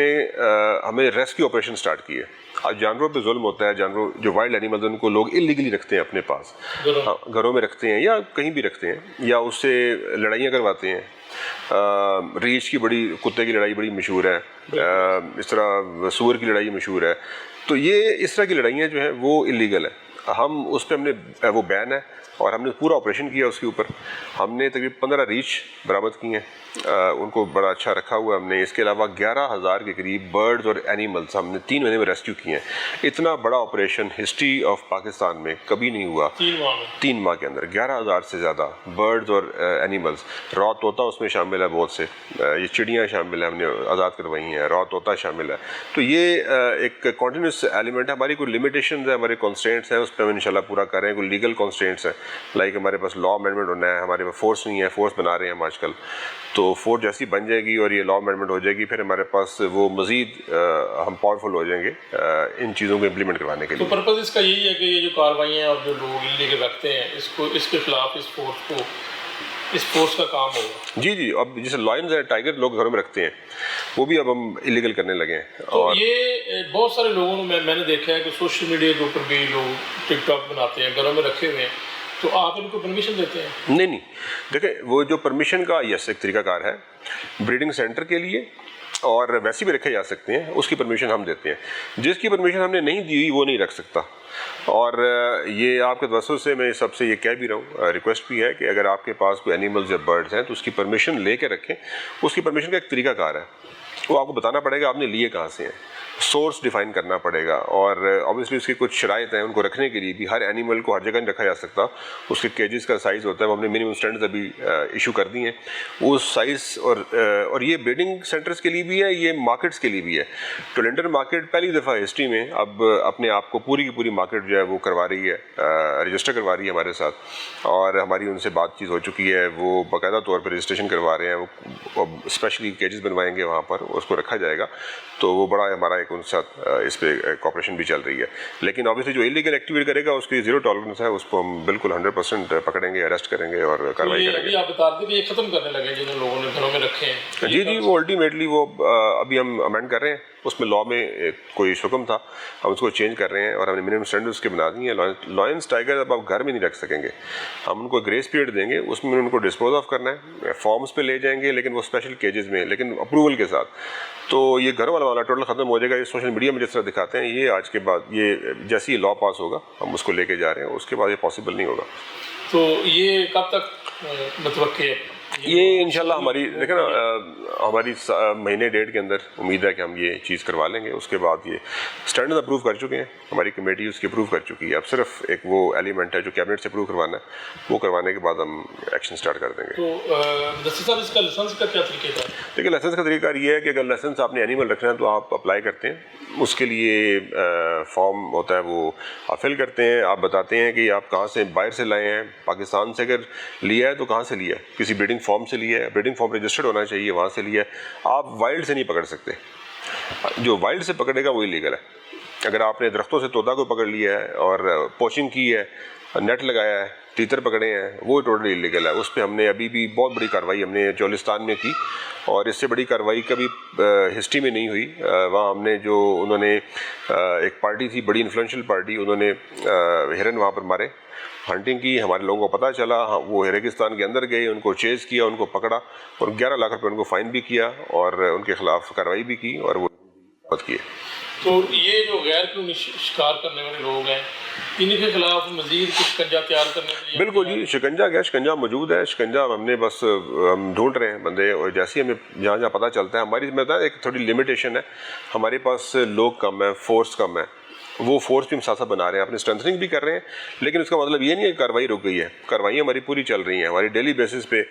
ہمیں ریسکیو آپریشن سٹارٹ کیے. آج جانوروں پہ ظلم ہوتا ہے، جانوروں جو وائلڈ اینیملز ان کو لوگ اللیگلی رکھتے ہیں اپنے پاس، گھروں میں رکھتے ہیں یا کہیں بھی رکھتے ہیں، یا اس سے لڑائیاں کرواتے ہیں. ریچھ کی کتے کی لڑائی بڑی مشہور ہے، اس طرح سور کی لڑائی مشہور ہے. تو یہ اس طرح کی لڑائیاں جو ہیں وہ اللیگل ہیں. ہم اس پہ ہم نے وہ بین ہے اور ہم نے پورا آپریشن کیا اس کے اوپر. ہم نے تقریباً 15 ریچھ برآمد کی ہیں، ان کو بڑا اچھا رکھا ہوا ہم نے. اس کے علاوہ 11,000 کے قریب برڈز اور اینیملز ہم نے 3 مہینے میں ریسکیو کیے ہیں. اتنا بڑا آپریشن ہسٹری آف پاکستان میں کبھی نہیں ہوا. 3 ماہ کے اندر 11,000 سے زیادہ برڈز اور اینیملز. را طوطا اس میں شامل ہے، بہت سے یہ چڑیاں شامل ہیں، ہم نے آزاد کروائی ہیں. را طوطا شامل ہے. تو یہ ایک کنٹینیوس ایلیمنٹ ہے. ہماری کوئی لمیٹیشنز ہیں، ہمارے کانسٹرینٹس ہیں، اس پہ ہم انشاءاللہ پورا کر رہے ہیں. کوئی لیگل کانسٹرینٹس ہیں، لائک ہمارے پاس لا امینڈمنٹ ہونا ہے، ہمارے پاس فورس نہیں ہے، فورس بنا رہے ہیں ہم آج کل. تو فورس جیسی بن جائے گی اور یہ لا امینڈمنٹ ہو جائے گی، پھر ہمارے پاس وہ مزید ہم پاورفل ہو جائیں گے ان چیزوں کو امپلیمنٹ کروانے کے لیے. تو پرپز اس کا یہی ہے کہ یہ جو کاروائیاں اور جو لوگ انلیگل رکھتے ہیں اس کے خلاف اس فورس کا کام ہوگا. جی اب جیسے لائنز ہیں، ٹائیگر لوگ گھروں میں رکھتے ہیں، وہ بھی اب ہم انلیگل کرنے لگے ہیں. تو یہ بہت سارے لوگوں نے میں نے دیکھا ہے کہ سوشل میڈیا کے اوپر بھی لوگ ٹک ٹاک بناتے ہیں، گھروں میں رکھے ہوئے ہیں. تو آپ ان کو پرمیشن دیتے ہیں؟ نہیں، دیکھیں وہ جو پرمیشن کا یس ایک طریقہ کار ہے بریڈنگ سینٹر کے لیے، اور ویسے بھی رکھے جا سکتے ہیں، اس کی پرمیشن ہم دیتے ہیں. جس کی پرمیشن ہم نے نہیں دی ہوئی وہ نہیں رکھ سکتا. اور یہ آپ کے توسط سے میں سب سے یہ کہہ بھی رہا ہوں، ریکویسٹ بھی ہے کہ اگر آپ کے پاس کوئی اینیملز یا برڈز ہیں تو اس کی پرمیشن لے کے رکھیں. اس کی پرمیشن کا ایک طریقہ کار ہے، وہ آپ کو بتانا پڑے گا آپ نے لیے کہاں سے ہیں، سورس ڈیفائن کرنا پڑے گا. اور obviously اس کی کچھ شرائط ہیں ان کو رکھنے کے لیے بھی. ہر اینیمل کو ہر جگہ نہیں رکھا جا سکتا، اس کے کیجز کا سائز ہوتا ہے، وہ ہم نے منیمم اسٹینڈرڈز ابھی ایشو کر دی ہیں. وہ سائز اور یہ بریڈنگ سینٹرز کے لیے بھی ہے، یہ مارکیٹس کے لیے بھی ہے. ٹولنٹر مارکیٹ پہلی دفعہ ہسٹری میں اب اپنے آپ کو پوری کی پوری مارکیٹ جو ہے وہ کروا رہی ہے، رجسٹر کروا رہی ہے ہمارے ساتھ. اور ہماری ان سے بات چیت ہو چکی ہے، وہ باقاعدہ طور پر رجسٹریشن کروا رہے ہیں. وہ اسپیشلی کیجز بنوائیں گے وہاں پر، اس کو رکھا جائے گا. تو وہ بڑا ہمارا ایک ان کے ساتھ اس پہ کوآپریشن بھی چل رہی ہے. لیکن obviously جو انلیگل ایکٹیویٹی کرے گا اس کی 0 ٹالرنس ہے، اس کو ہم بالکل 100% پکڑیں گے، اریسٹ کریں گے اور کارروائی کریں گے. ابھی آپ بتا رہے تھے کہ یہ ختم کرنے لگے جن لوگوں نے گھروں میں رکھے ہیں. جی وہ الٹیمیٹلی وہ ابھی ہم امینڈ کر رہے ہیں. اس میں لا میں کوئی حکم تھا، ہم اس کو چینج کر رہے ہیں اور ہم نے منیمم اسٹینڈرڈ اس کے بنا دی ہیں. لائنس ٹائیگر اب آپ گھر میں نہیں رکھ سکیں گے، ہم ان کو گریس پیریڈ دیں گے، اس میں ان کو ڈسپوز آف کرنا ہے. فارمز پہ لے جائیں گے لیکن وہ اسپیشل کیجز میں، لیکن اپروول کے ساتھ. تو یہ گھر والا والا ٹوٹل ختم ہو جائے گا. یہ سوشل میڈیا میں جس طرح دکھاتے ہیں، یہ آج کے بعد یہ جیسے ہی لا پاس ہوگا ہم اس کو لے کے جا رہے ہیں، اس کے بعد یہ پاسبل نہیں ہوگا. تو یہ کب تک متوقع ہے؟ یہ انشاءاللہ ہماری دیکھیں نا ہماری مہینے ڈیڑھ کے اندر امید ہے کہ ہم یہ چیز کروا لیں گے. اس کے بعد یہ اسٹینڈرڈ اپروو کر چکے ہیں، ہماری کمیٹی اس کی اپروو کر چکی ہے. اب صرف ایک وہ ایلیمنٹ ہے جو کیبنٹ سے اپروو کروانا ہے، وہ کروانے کے بعد ہم ایکشن اسٹارٹ کر دیں گے. تو دستگیر صاحب اس کا لائسنس کا کیا طریقہ ہے؟ دیکھیے لائسنس کا طریقہ یہ ہے کہ اگر لائسنس آپ نے اینیمل رکھنا ہے تو آپ اپلائی کرتے ہیں. اس کے لیے فارم ہوتا ہے، وہ آپ فل کرتے ہیں. آپ بتاتے ہیں کہ آپ کہاں سے باہر سے لائے ہیں، پاکستان سے اگر لیا ہے تو کہاں سے لیا ہے، کسی بریڈنگ فارم سے لیا ہے، بریڈنگ فارم رجسٹرڈ ہونا چاہیے، وہاں سے لیا ہے. آپ وائلڈ سے نہیں پکڑ سکتے، جو وائلڈ سے پکڑے گا وہی لیگل ہے. اگر آپ نے درختوں سے طوطا کو پکڑ لیا ہے اور پوچنگ کی ہے، نیٹ لگایا ہے، تیتر پکڑے ہیں، وہ ٹوٹلی انلیگل ہے. اس پہ ہم نے ابھی بھی بہت بڑی کارروائی ہم نے چولستان میں کی، اور اس سے بڑی کارروائی کبھی ہسٹری میں نہیں ہوئی. وہاں ہم نے جو انہوں نے ایک پارٹی تھی بڑی انفلوئنشل پارٹی، انہوں نے ہرن وہاں پر مارے، ہنٹنگ کی. ہمارے لوگوں کو پتہ چلا، وہ ریگستان کے اندر گئے، ان کو چیز کیا، ان کو پکڑا اور 11 لاکھ روپے ان کو فائن بھی کیا اور ان کے خلاف کارروائی بھی کی اور وہ بات کیے. تو یہ جو غیر قانونی شکار کرنے والے لوگ ہیں، ان کے خلاف مزید کچھ شکنجہ تیار کرنے کے لیے؟ بالکل جی، شکنجہ کیا، شکنجہ موجود ہے. شکنجہ ہم نے بس ہم ڈھونڈ رہے ہیں بندے، اور جیسے ہی ہمیں جہاں پتہ چلتا ہے. ہماری میں ایک تھوڑی لمیٹیشن ہے، ہمارے پاس لوگ کم ہیں، فورس کم ہے. وہ فورس بھی ہم ساتھ ساتھ بنا رہے ہیں، اپنی اسٹرینتھنگ بھی کر رہے ہیں، لیکن اس کا مطلب یہ نہیں ہے کہ کارروائی رک گئی ہے. کاروائیاں ہماری پوری چل رہی ہیں، ہماری ڈیلی بیسس پہ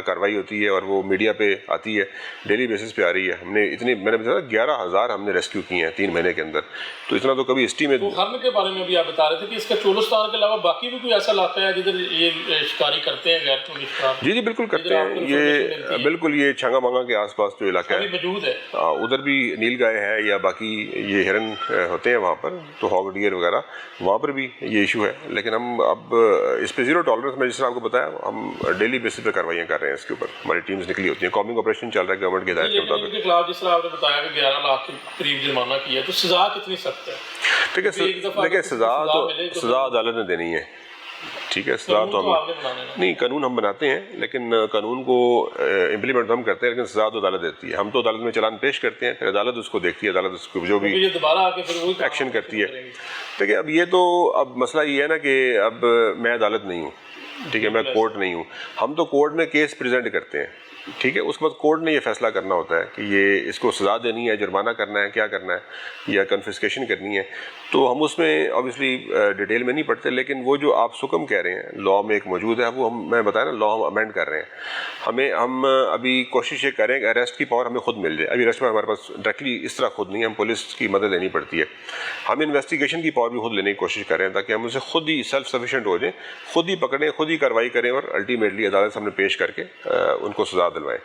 کارروائی ہوتی ہے اور وہ میڈیا پہ آتی ہے، ڈیلی بیسس پہ آ رہی ہے. ہم نے میں نے بتایا 11,000 ہم نے ریسکیو کیے ہیں 3 مہینے کے اندر، تو اتنا تو کبھی ہسٹری میں. تو ہرن کے بارے میں بھی آپ بتا رہے تھے کہ اس کا چولستان کے علاوہ باقی بھی کوئی ایسا علاقہ ہے جدھر یہ شکاری کرتے ہیں غیر قانونی شکار؟ جی بالکل کرتے ہیں، یہ بالکل یہ چھنگا منگا کے آس پاس جو علاقہ ہے موجود ہے، ادھر بھی نیل گائے ہے یا باقی یہ ہرن ہوتے ہیں وہاں پر، تو ہاگ ڈیئر وغیرہ وہاں پر بھی یہ ایشو ہے. لیکن ہم اب اس پہ زیرو ٹالرنس، میں جس طرح آپ کو بتایا ہم ڈیلی بیسس پہ کاروائیاں کر رہے ہیں. اس کے اوپر ہماری ٹیمز نکلی ہوتی ہیں، کامنگ آپریشن چل رہا ہے گورنمنٹ کے ہدایت کے مطابق. ان کے خلاف جس طرح آپ نے بتایا کہ 11 لاکھ کے قریب جرمانہ کیا ہے، تو سزا کتنی سخت ہے؟ ٹھیک ہے، دیکھیں سزا عدالت نے دینی ہے. ٹھیک ہے، سزا تو ہم نہیں، قانون ہم بناتے ہیں لیکن قانون کو امپلیمنٹ تو ہم کرتے ہیں، لیکن سزا تو عدالت دیتی ہے. ہم تو عدالت میں چلان پیش کرتے ہیں، پھر عدالت اس کو دیکھتی ہے، عدالت اس کو جو بھی ایکشن کرتی ہے. دیکھیں اب یہ تو اب مسئلہ یہ ہے نا کہ اب میں عدالت نہیں ہوں، ٹھیک ہے، میں کورٹ نہیں ہوں. ہم تو کورٹ میں کیس پریزنٹ کرتے ہیں، ٹھیک ہے، اس کے بعد کورٹ نے یہ فیصلہ کرنا ہوتا ہے کہ یہ اس کو سزا دینی ہے، جرمانہ کرنا ہے، کیا کرنا ہے، یا کنفسکیشن کرنی ہے. تو ہم اس میں آبویسلی ڈیٹیل میں نہیں پڑھتے، لیکن وہ جو آپ سکم کہہ رہے ہیں لا میں ایک موجود ہے، وہ میں بتایا نا، لا ہم امینڈ کر رہے ہیں. ہم ابھی کوشش یہ کریں کہ اریسٹ کی پاور ہمیں خود مل جائے. ابھی اریسٹ میں ہمارے پاس ڈائریکٹلی اس طرح خود نہیں ہے، ہم پولیس کی مدد لینی پڑتی ہے. ہم انویسٹیگیشن کی پاور بھی خود لینے کی کوشش کر رہے ہیں تاکہ ہم اسے خود ہی سیلف سفیشینٹ ہو جائیں، خود ہی پکڑیں، خود ہی کارروائی کریں اور الٹیمیٹلی عدالت سامنے پیش کر کے ان کو سزا دلوائیں.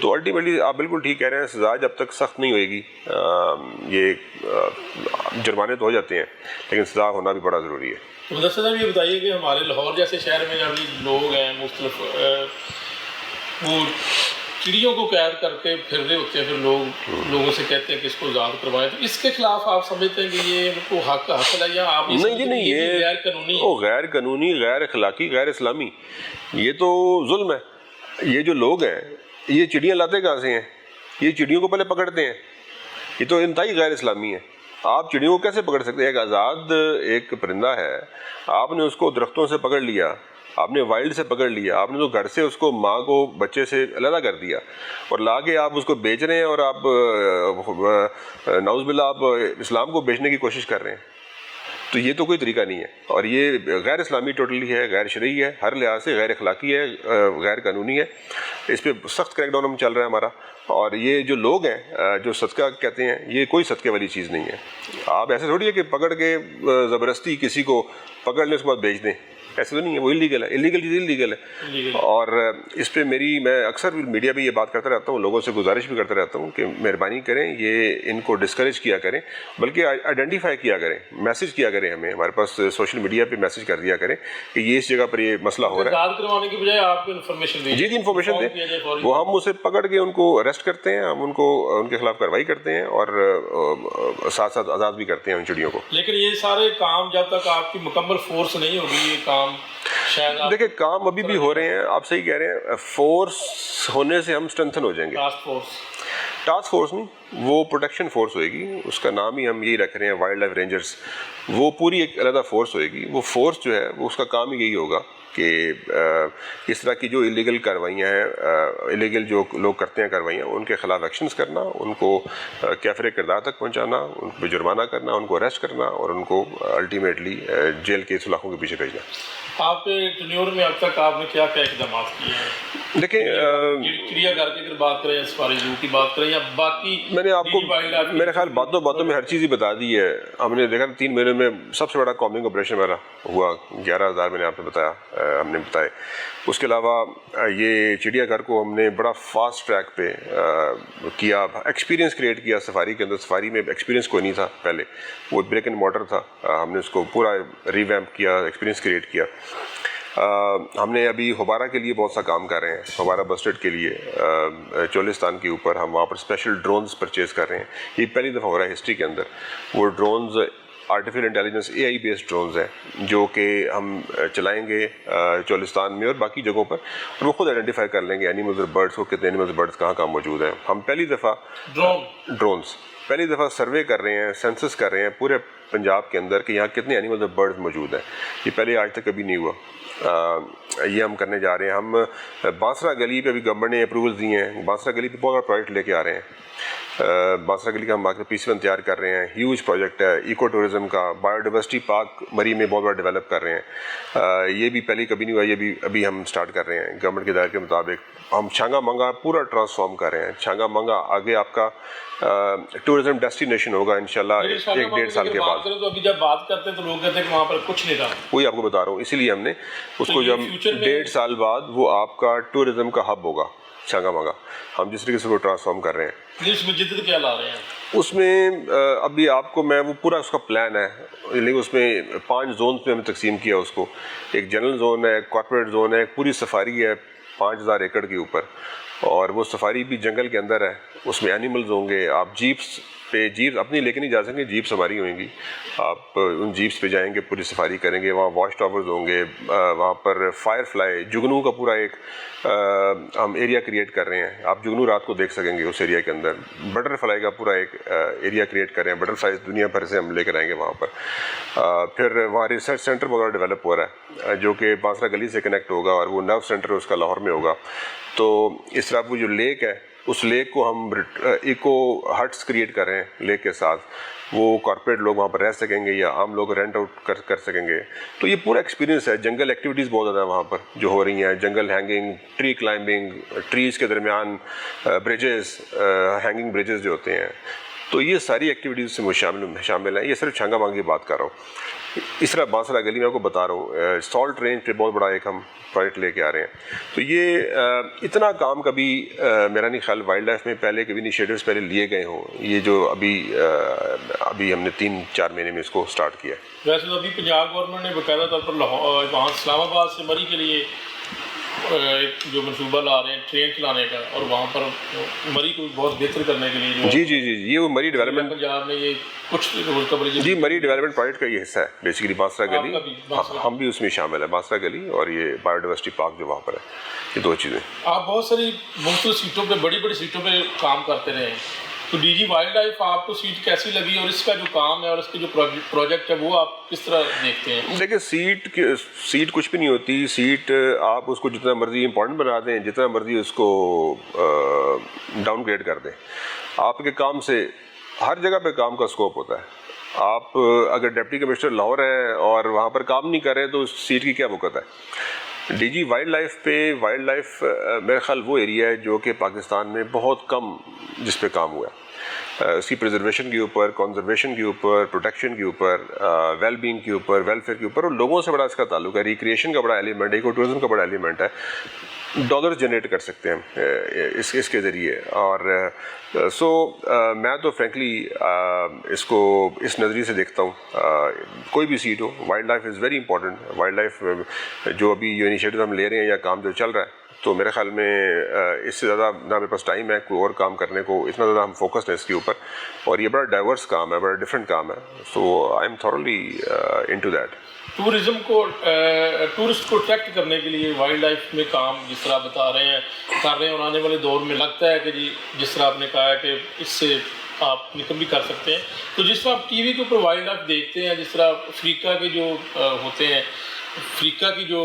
تو الٹیمیٹلی آپ بالکل ٹھیک کہہ رہے ہیں، سزا جب تک سخت نہیں ہوئے گی، یہ جرمانے تو ہو جاتے ہیں لیکن سزا ہونا بھی بڑا ضروری ہے. مدثر صاحب یہ بتائیے کہ ہمارے لاہور جیسے شہر میں ابھی لوگ ہیں مختلف، وہ چڑیوں کو قید کر کے پھر رہے ہوتے ہیں، پھر لوگوں سے کہتے ہیں کہ اس کو آزاد کروائیں، تو اس کے خلاف آپ سمجھتے ہیں کہ یہ ان کو حق حاصل ہے، یا آپ نہیں یہ غیر قانونی غیر قانونی، غیر اخلاقی، غیر اسلامی، یہ تو ظلم ہے. یہ جو لوگ ہیں یہ چڑیاں لاتے کہاں سے ہیں؟ یہ چڑیوں کو پہلے پکڑتے ہیں، یہ تو انتہائی غیر اسلامی ہے. آپ چڑیوں کو کیسے پکڑ سکتے ہیں؟ ایک آزاد ایک پرندہ ہے، آپ نے اس کو درختوں سے پکڑ لیا، آپ نے وائلڈ سے پکڑ لیا، آپ نے تو گھر سے اس کو ماں کو بچے سے علیحدہ کر دیا اور لا کے آپ اس کو بیچ رہے ہیں، اور آپ نعوذ باللہ آپ اسلام کو بیچنے کی کوشش کر رہے ہیں. تو یہ تو کوئی طریقہ نہیں ہے، اور یہ غیر اسلامی ٹوٹلی ہے، غیر شرعی ہے، ہر لحاظ سے غیر اخلاقی ہے، غیر قانونی ہے. اس پہ سخت کریک ڈاؤن ہم چل رہا ہے ہمارا. اور یہ جو لوگ ہیں جو صدقہ کہتے ہیں، یہ کوئی صدقے والی چیز نہیں ہے. آپ ایسے تھوڑی ہے کہ پکڑ کے زبردستی کسی کو پکڑ لیں اس کے بعد بیچ دیں، ایسے تو نہیں ہے. وہ انلیگل ہے، انلیگل چیز انلیگل ہے. اور اس پہ میں اکثر میڈیا پہ یہ بات کرتا رہتا ہوں، لوگوں سے گزارش بھی کرتا رہتا ہوں کہ مہربانی کریں یہ ان کو ڈسکریج کیا کریں، بلکہ آئیڈینٹیفائی کیا کریں، میسج کیا کریں ہمیں، ہمارے پاس سوشل میڈیا پہ میسج کر دیا کریں کہ یہ اس جگہ پر یہ مسئلہ ہو رہا ہے. آزاد کروانے کی بجائے آپ کو انفارمیشن دیں. جی انفارمیشن دیں، وہ ہم اسے پکڑ کے ان کو اریسٹ کرتے ہیں، ہم ان کے خلاف کارروائی کرتے ہیں اور ساتھ ساتھ آزاد بھی کرتے ہیں ان چڑیوں کو. لیکن یہ سارے کام جب تک آپ کی مکمل فورس نہیں ہوگی، یہ کام شاید دیکھیں کام ابھی بھی ہو رہے ہیں. آپ صحیح کہہ رہے ہیں، فورس ہونے سے ہم اسٹرینتھن ہو جائیں گے. ٹاسک فورس نہیں، وہ پروٹیکشن فورس ہوئے گی، اس کا نام ہی ہم یہی رکھ رہے ہیں، وائلڈ لائف رینجرز. وہ پوری ایک علیحدہ فورس ہوئے گی. وہ فورس جو ہے وہ اس کا کام ہی یہی ہوگا کہ اس طرح کی جو انلیگل کاروائیاں ہیں، انلیگل جو لوگ کرتے ہیں کاروائیاں، ان کے خلاف ایکشنز کرنا، ان کو کیفر کردار تک پہنچانا، ان پہ جرمانہ کرنا، ان کو اریسٹ کرنا اور ان کو الٹیمیٹلی جیل کے سلاخوں کے پیچھے بھیجنا. آپ کے ٹینیور میں اب تک آپ نے کیا کیا اقدامات کیے ہیں؟ دیکھیں چڑیا گھر کی اگر بات کریں یا سفاری زو کی بات کریں یا باقی، میں نے آپ کو میرے خیال باتوں میں ہر چیز ہی بتا دی ہے. ہم نے دیکھا 3 مہینے میں سب سے بڑا کامنگ آپریشن میرا ہوا، 11,000 میں نے آپ نے بتایا، ہم نے بتائے. اس کے علاوہ یہ چڑیا گھر کو ہم نے بڑا فاسٹ ٹریک پہ کیا، ایکسپیرینس کریٹ کیا. سفاری کے اندر، سفاری میں ایکسپیرینس کوئی نہیں تھا پہلے، وہ بریک اینڈ مارٹر تھا. ہم نے اس کو پورا ریویمپ کیا، ایکسپیرینس کریٹ کیا. ہم نے ابھی ہوبارہ کے لیے بہت سا کام کر رہے ہیں، ہوبارہ بسٹرڈ کے لیے چولستان کے اوپر ہم وہاں پر اسپیشل ڈرونز پرچیز کر رہے ہیں. یہ پہلی دفعہ ہو رہا ہے ہسٹری کے اندر. وہ drones artificial intelligence AI based drones ہیں جو کہ ہم چلائیں گے چولستان میں اور باقی جگہوں پر، اور وہ خود آئیڈینٹیفائی کر لیں گے اینیملز اور برڈس کو، کتنے اینیملز برڈس کہاں موجود ہیں. ہم پہلی دفعہ ڈرونز پہلی دفعہ سروے کر رہے ہیں، سینسس کر رہے ہیں پورے پنجاب کے اندر کہ یہاں کتنے اینیملز اور برڈز موجود ہیں. یہ پہلے آج تک کبھی نہیں ہوا. یہ ہم کرنے جا رہے ہیں. ہم بانسرا گلی پہ ابھی گورنمنٹ نے اپروولز دیے ہیں. بانسرا گلی پہ بہت بڑا پروجیکٹ لے کے آ رہے ہیں باسرا گلی کا ہم مارکیٹ PC1 تیار کر رہے ہیں، ہیوج پروجیکٹ ہے ایکو ٹورزم کا، بایو ڈائیورسٹی پارک مری میں بہت بڑا ڈیولپ کر رہے ہیں، یہ بھی پہلے کبھی نہیں ہوا، یہ بھی ابھی ہم سٹارٹ کر رہے ہیں گورنمنٹ کے دائرے کے مطابق۔ ہم چھانگا منگا پورا ٹرانسفارم کر رہے ہیں، چھانگا منگا آگے آپ کا ٹورزم ڈیسٹینیشن ہوگا انشاءاللہ 1-1.5 سال کے بعد۔ تو ابھی جب بات کرتے ہیں تو لوگ کہتے ہیں کہ وہاں پر کچھ نہیں رہا، وہی آپ کو بتا رہا ہوں، اسی لیے ہم نے اس کو جب 1.5 سال بعد وہ آپ کا ٹورزم کا ہب ہوگا چھانگا منگا، ہم جس طریقے سے وہ ٹرانسفارم کر رہے ہیں۔ اس میں جدت کیا لا رہے ہیں؟ اس میں ابھی آپ کو میں وہ پورا اس کا پلان ہے، لیکن اس میں 5 زونز میں ہم نے تقسیم کیا اس کو، ایک جنرل زون ہے، کارپوریٹ زون ہے، پوری سفاری ہے 5000 ایکڑ کے اوپر، اور وہ سفاری بھی جنگل کے اندر ہے، اس میں اینیملز ہوں گے، آپ جیپس پہ، جیپ اپنی لے کے نہیں جا سکیں گے، جیپس ہماری ہوئیں گی، آپ ان جیپس پہ جائیں گے، پوری سفاری کریں گے، وہاں واچ ٹاورز ہوں گے، وہاں پر فائر فلائی جگنو کا پورا ایک ہم ایریا کریٹ کر رہے ہیں، آپ جگنو رات کو دیکھ سکیں گے اس ایریا کے اندر، بٹر فلائی کا پورا ایک ایریا کریٹ کر رہے ہیں، بٹر فلائی دنیا بھر سے ہم لے کر آئیں گے وہاں پر۔ پھر وہاں ریسرچ سینٹر وغیرہ ڈیولپ ہو رہا ہے جو کہ باسرا گلی سے کنیکٹ ہوگا، اور وہ نرو سینٹر اس کا لاہور میں ہوگا۔ تو اس طرح وہ جو لیک ہے، اس لیک کو ہم ایکو ہٹس کریٹ کر رہے ہیں لیک کے ساتھ، وہ کارپوریٹ لوگ وہاں پر رہ سکیں گے یا عام لوگ رینٹ آؤٹ کر سکیں گے۔ تو یہ پورا ایکسپیرینس ہے، جنگل ایکٹیویٹیز بہت زیادہ ہیں وہاں پر جو ہو رہی ہیں، جنگل ہینگنگ، ٹری کلائمبنگ، ٹریز کے درمیان بریجز، ہینگنگ بریجز جو ہوتے ہیں، تو یہ ساری ایکٹیویٹیز سے شامل ہیں۔ یہ صرف چھانگا مانگ کی بات کر رہا ہوں۔ اس طرح باسرا گلی میں آپ کو بتا رہا ہوں، سالٹ رینج پہ بہت بڑا ایک ہم پروجیکٹ لے کے آ رہے ہیں۔ تو یہ اتنا کام کبھی میرا نہیں خیال وائلڈ لائف میں پہلے کبھی انیشیٹوز پہلے لیے گئے ہوں، یہ جو ابھی ہم نے 3-4 مہینے میں اس کو سٹارٹ کیا ہے۔ ویسے تو ابھی پنجاب گورنمنٹ نے باقاعدہ طور پر وہاں اسلام آباد سے مری کے لیے جو منصوبہ لا رہے ہیں ٹرین چلانے کا، اور وہاں پر مری کو بہت بہتر کرنے کے لیے جی یہ وہ مری ڈیولپمنٹ پنجاب میں یہ کچھ روز قبل جی مری ڈیولپمنٹ پروجیکٹ کا یہ حصہ ہے بیسیکلی باسرا گلی، ہم بھی اس میں شامل ہیں، باسرا گلی اور یہ بایو ڈائیورسٹی پارک جو وہاں پر ہے، یہ 2 چیزیں۔ آپ بہت ساری مختلف سیٹوں پہ، بڑی بڑی سیٹوں پہ کام کرتے رہے ہیں، تو ڈی جی وائلڈ لائف آپ کو سیٹ کیسی لگی، اور اس کا جو کام ہے اور اس کے جو پروجیکٹ ہے وہ آپ کس طرح دیکھتے ہیں؟ دیکھیں سیٹ کچھ بھی نہیں ہوتی، سیٹ آپ اس کو جتنا مرضی امپورٹنٹ بنا دیں، جتنا مرضی اس کو ڈاؤن گریڈ کر دیں، آپ کے کام سے ہر جگہ پہ کام کا اسکوپ ہوتا ہے۔ آپ اگر ڈپٹی کمشنر لاہور ہیں اور وہاں پر کام نہیں کر رہے تو اس سیٹ کی کیا وقت ہے؟ ڈی جی وائلڈ لائف پہ، وائلڈ لائف میرے خیال وہ ایریا ہے جو کہ پاکستان میں بہت کم جس پہ کام ہوا ہے، اس کی پریزرویشن کے اوپر، کنزرویشن کے اوپر، پروٹیکشن کے اوپر، ویل بینگ کے اوپر، ویلفیئر کے اوپر، اور لوگوں سے بڑا اس کا تعلق ہے، ریکریشن کا بڑا ایلیمنٹ ہے، ایکو ٹورزم کا بڑا ایلیمنٹ ہے، ڈالر جنریٹ کر سکتے ہیں اس کے ذریعے۔ اور میں تو فرینکلی اس کو اس نظریے سے دیکھتا ہوں، کوئی بھی سیٹ ہو، wildlife is very important. Wildlife جو ابھی جو انیشیٹو ہم لے رہے ہیں یا کام جو چل رہا ہے، تو میرے خیال میں اس سے زیادہ نہ میرے پاس ٹائم ہے کوئی اور کام کرنے کو، اتنا زیادہ ہم فوکسڈ ہیں اس کے اوپر، اور یہ بڑا ڈائیورس کام ہے، بڑا ڈفرینٹ کام ہے، so I am thoroughly into that. Tourism کو، ٹورسٹ کو اٹریکٹ کرنے کے لیے وائلڈ لائف میں کام جس طرح بتا رہے ہیں کر رہے ہیں، اور آنے والے دور میں لگتا ہے کہ جی جس طرح آپ نے کہا ہے کہ اس سے آپ انکم بھی کر سکتے ہیں، تو جس طرح آپ ٹی وی کے اوپر وائلڈ لائف دیکھتے ہیں، جس طرح افریقہ کے جو ہوتے ہیں، افریقہ کی جو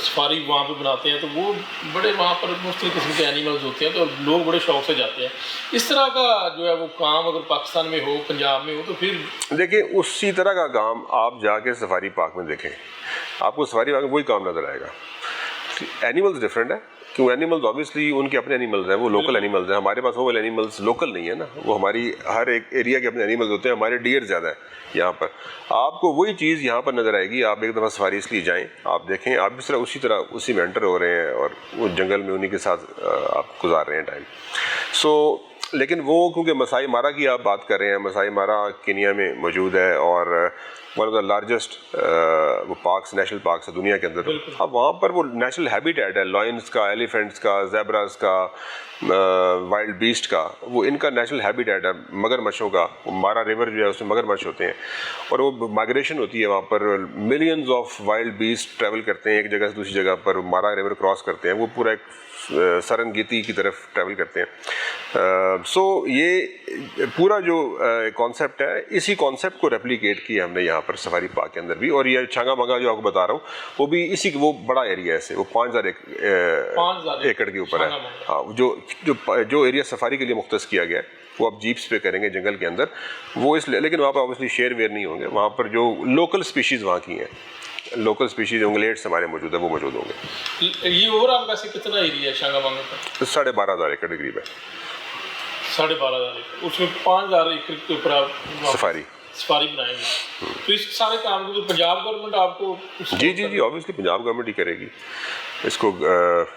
سفاری وہاں پہ بناتے ہیں، تو وہ بڑے وہاں پر مختلف قسم کے اینیملز ہوتے ہیں، تو لوگ بڑے شوق سے جاتے ہیں۔ اس طرح کا جو ہے وہ کام اگر پاکستان میں ہو، پنجاب میں ہو، تو پھر دیکھیں اسی طرح کا کام آپ جا کے سفاری پارک میں دیکھیں، آپ کو سفاری پارک میں وہی کام نظر آئے گا۔ اینیملز ڈفرینٹ ہے، کیوں اینیملز آبویسلی ان کے اپنے اینیملز ہیں، وہ لوکل اینیملز ہیں، ہمارے پاس وہ والے اینیملز لوکل نہیں ہے نا، وہ ہماری ہر ایک ایریا کے اپنے اینیملز ہوتے ہیں، ہمارے ڈیئر زیادہ ہیں یہاں پر، آپ کو وہی چیز یہاں پر نظر آئے گی۔ آپ ایک دفعہ سفاری اس لیے جائیں، آپ دیکھیں، آپ اس طرح اسی میں انٹر ہو رہے ہیں اور وہ جنگل میں انہی کے ساتھ آپ گزار رہے ہیں ٹائم۔ لیکن وہ کیونکہ مسائی مارا کی آپ بات کر رہے ہیں، مسائی مارا کینیا میں موجود ہے، اور ون آف دا لارجسٹ وہ پارکس، نیشنل پارکس ہے دنیا کے اندر۔ اب وہاں پر وہ نیشنل ہیبیٹیٹ ہے، لائنس کا، ایلیفینٹس کا، زیبراز کا، وائلڈ بیسٹ کا، وہ ان کا نیشنل ہیبیٹیٹ ہے، مگر مچھوں کا۔ مارا ریور جو ہے اس میں مگر مچھ ہوتے ہیں، اور وہ مائگریشن ہوتی ہے وہاں پر، millions of wildebeest travel کرتے ہیں ایک جگہ سے دوسری جگہ پر، مارا ریور کراس کرتے ہیں، وہ پورا ایک سرنگیتی کی طرف ٹریول کرتے ہیں۔ سو یہ پورا جو کانسیپٹ ہے، اسی کانسیپٹ کو ریپلیکیٹ کیا ہم نے یہاں یہاں پر سفاری پارک کے اندر بھی. اور یہ چھانگا مانگا جو آپ کو بتا رہا ہوں وہ بھی اسی وہ بڑا ایریا ہے, وہ 5000 ایکڑ کے اوپر ہے. ہاں, جو ایریا سفاری کے لیے مختص کیا گیا ہے وہ آپ جیپس پہ کریں گے جنگل کے اندر, وہ اس لیے, لیکن وہاں پر اوبیسلی شیر ویئر نہیں ہوں گے. وہاں پر جو لوکل اسپیشیز وہاں کی ہیں, لوکل اسپیشیز انگلیٹس ہمارے موجود ہیں, وہ موجود ہوں گے. یہ اوور آل ویسے کتنا ایریا ہے شانگا مانگا کا؟ 12,500 ایکڑ قریب ہے. 12,500 ایکڑ, اس میں 5,000 ایکڑ کے اوپر آپ سفاری بنائیں گے. تو اس سارے کام کو پنجاب گورنمنٹ آپ کو؟ جی اوبیسلی پنجاب گورنمنٹ ہی کرے گی اس کو.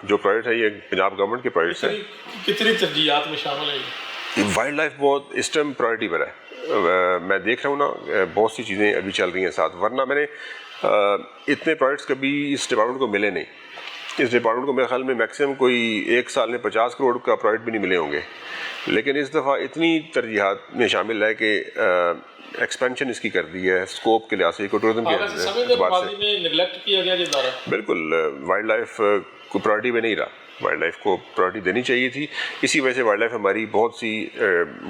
جو پروجیکٹ ہے یہ پنجاب گورنمنٹ کے پروجیکٹس ہیں. کتنی ترجیحات میں شامل ہے یہ؟ وائلڈ لائف بہت اس ٹائم پرائرٹی پر ہے. میں دیکھ رہا ہوں نا, بہت سی چیزیں ابھی چل رہی ہیں ساتھ, ورنہ میں نے اتنے پروجیکٹس کبھی اس ڈپارٹمنٹ کو ملے نہیں. اس ڈپارٹمنٹ کو میرے خیال میں میکسیمم کوئی ایک سال میں 50 کروڑ کا پروجیکٹ بھی نہیں ملے ہوں گے. لیکن اس دفعہ اتنی ترجیحات میں شامل ہے کہ ایکسپینشن اس کی کر دی ہے اسکوپ کے لحاظ سے, ایکو ٹورزم کے اعتبار سے. بالکل وائلڈ لائف کو پرائرٹی میں نہیں رہا, وائلڈ لائف کو پرائرٹی دینی چاہیے تھی. اسی وجہ سے وائلڈ لائف ہماری بہت سی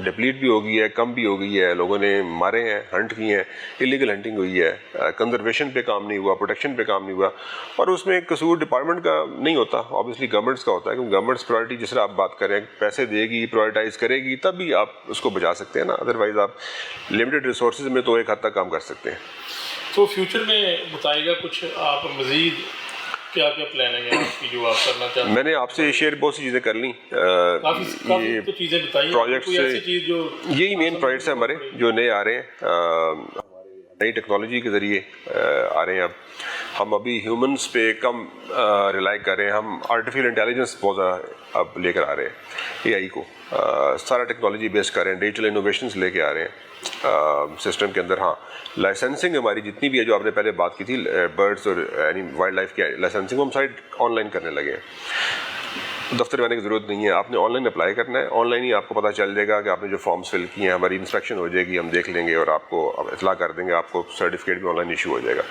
ڈپلیٹ بھی ہو گئی ہے, کم بھی ہو گئی ہے. لوگوں نے مارے ہیں, ہنٹ کی ہیں, انلیگل ہنٹنگ ہوئی ہے, کنزرویشن پہ کام نہیں ہوا, پروٹیکشن پہ کام نہیں ہوا. اور اس میں قصور ڈپارٹمنٹ کا نہیں ہوتا, آبویسلی گورنمنٹس کا ہوتا ہے, کیونکہ گورنمنٹس پرائرٹی جس طرح آپ بات کر رہے ہیں پیسے دے گی, پرائرٹائز کرے گی, تب بھی آپ اس کو بچا سکتے ہیں نا. ادروائز آپ لمیٹڈ ریسورسز میں تو ایک حد تک کام کر سکتے ہیں. تو فیوچر میں بتائیے گا کچھ آپ مزید کیا پلاننگ ہے آپ کی جو آپ کرنا چاہتے ہیں؟ میں نے آپ سے شیئر بہت سی چیزیں کر لیں. یہ چیزیں بتائیے, پروجیکٹس یہی مین پروجیکٹس ہیں ہمارے جو نئے آ رہے ہیں, نئی ٹیکنالوجی کے ذریعے آ رہے ہیں. ہم ابھی ہیومنس پہ کم ریلائی کر رہے ہیں, ہم آرٹیفیشل انٹیلیجنس بہت زیادہ اب لے کر آ رہے ہیں. اے آئی کو سارا ٹیکنالوجی بیس کر رہے ہیں, ڈیجیٹل انوویشنس لے کے آ رہے ہیں سسٹم کے اندر. ہاں, لائسنسنگ ہماری جتنی بھی ہے جو آپ نے پہلے بات کی تھی برڈس اور یعنی وائلڈ لائف کی لائسنسنگ, ہم سائٹ آن لائن کرنے لگے ہیں. دفتر میں آنے کی ضرورت نہیں ہے, آپ نے آن لائن اپلائی کرنا ہے. آن لائن ہی آپ کو پتہ چل جائے گا کہ آپ نے جو فارمس فل کیے ہیں, ہماری انسپیکشن ہو جائے گی, ہم دیکھ لیں گے اور آپ کو اطلاع کر دیں گے, آپ کو سرٹیفکیٹ بھی آن لائن ایشو ہو جائے گا.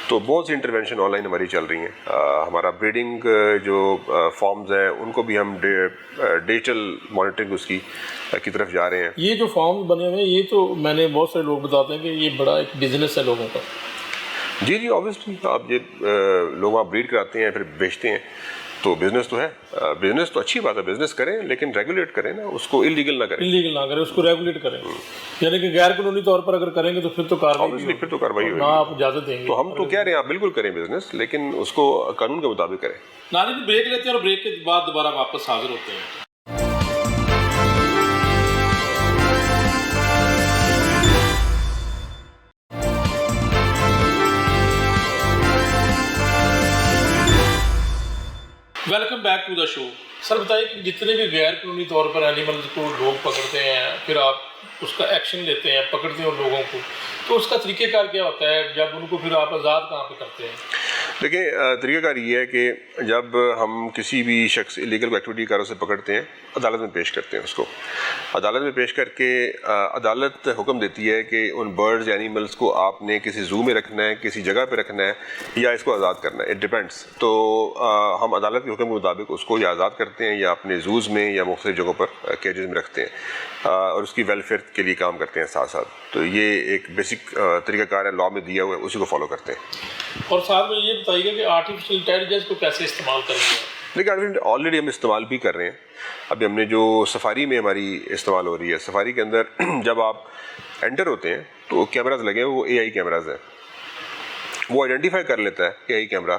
تو بہت سی انٹرونشن آن لائن ہماری چل رہی ہیں. ہمارا بریڈنگ جو فارمز ہیں ان کو بھی ہم ڈیجیٹل مانیٹرنگ اس کی طرف جا رہے ہیں. یہ جو فارمز بنے ہوئے ہیں یہ تو میں نے بہت سارے لوگ بتاتے ہیں کہ یہ بڑا ایک بزنس ہے لوگوں کا. جی آبویسلی آپ یہ لوگ وہاں بریڈ کراتے ہیں پھر بیچتے ہیں, تو بزنس تو ہے. بزنس تو اچھی بات ہے, بزنس کریں لیکن ریگولیٹ کریں نا, اس کو انلیگل نہ کریں. اس کو ریگولیٹ کریں, یعنی کہ غیر قانونی طور پر اگر کریں گے تو پھر تو کارروائی ہوگی. آپ اجازت دیں گے. تو ہم تو کہہ رہے ہیں آپ بالکل کریں بزنس, لیکن اس کو قانون کے مطابق کریں. ناظرین بریک لیتے ہیں اور بریک کے بعد دوبارہ واپس حاضر ہوتے ہیں. ویلکم بیک ٹو دا شو. سر بتائیے کہ جتنے بھی غیر قانونی طور پر اینیملز کو لوگ پکڑتے ہیں, پھر آپ اس کا ایکشن لیتے ہیں, پکڑتے ہیں ان لوگوں کو, تو اس کا طریقہ کار کیا ہوتا ہے جب ان کو پھر آپ آزاد کہاں پہ کرتے ہیں؟ دیکھیں طریقہ کار یہ ہے کہ جب ہم کسی بھی شخص انلیگل ایکٹیویٹی کاروں سے پکڑتے ہیں, عدالت میں پیش کرتے ہیں اس کو. عدالت میں پیش کر کے عدالت حکم دیتی ہے کہ ان برڈز یا اینیملز کو آپ نے کسی زو میں رکھنا ہے, کسی جگہ پہ رکھنا ہے, یا اس کو آزاد کرنا ہے. It depends. تو ہم عدالت کے حکم کے مطابق اس کو یا آزاد کرتے ہیں یا اپنے زوز میں یا مختلف جگہوں پر کیجز میں رکھتے ہیں اور اس کی ویلفیئر کے لیے کام کرتے ہیں ساتھ ساتھ. تو یہ ایک بیسک طریقہ کار ہے, لا میں دیا ہوا ہے, اسی کو فالو کرتے ہیں. اور ساتھ میں یہ بتائیے گا کہ آرٹیفیشل انٹیلیجنس کو کیسے استعمال کریں گے؟ لیکن آلریڈی ہم استعمال بھی کر رہے ہیں. ابھی ہم نے جو سفاری میں ہماری استعمال ہو رہی ہے, سفاری کے اندر جب آپ انٹر ہوتے ہیں تو کیمراز لگے ہیں, وہ اے آئی کیمراز ہیں, وہ آئیڈینٹیفائی کر لیتا ہے اے آئی کیمرہ.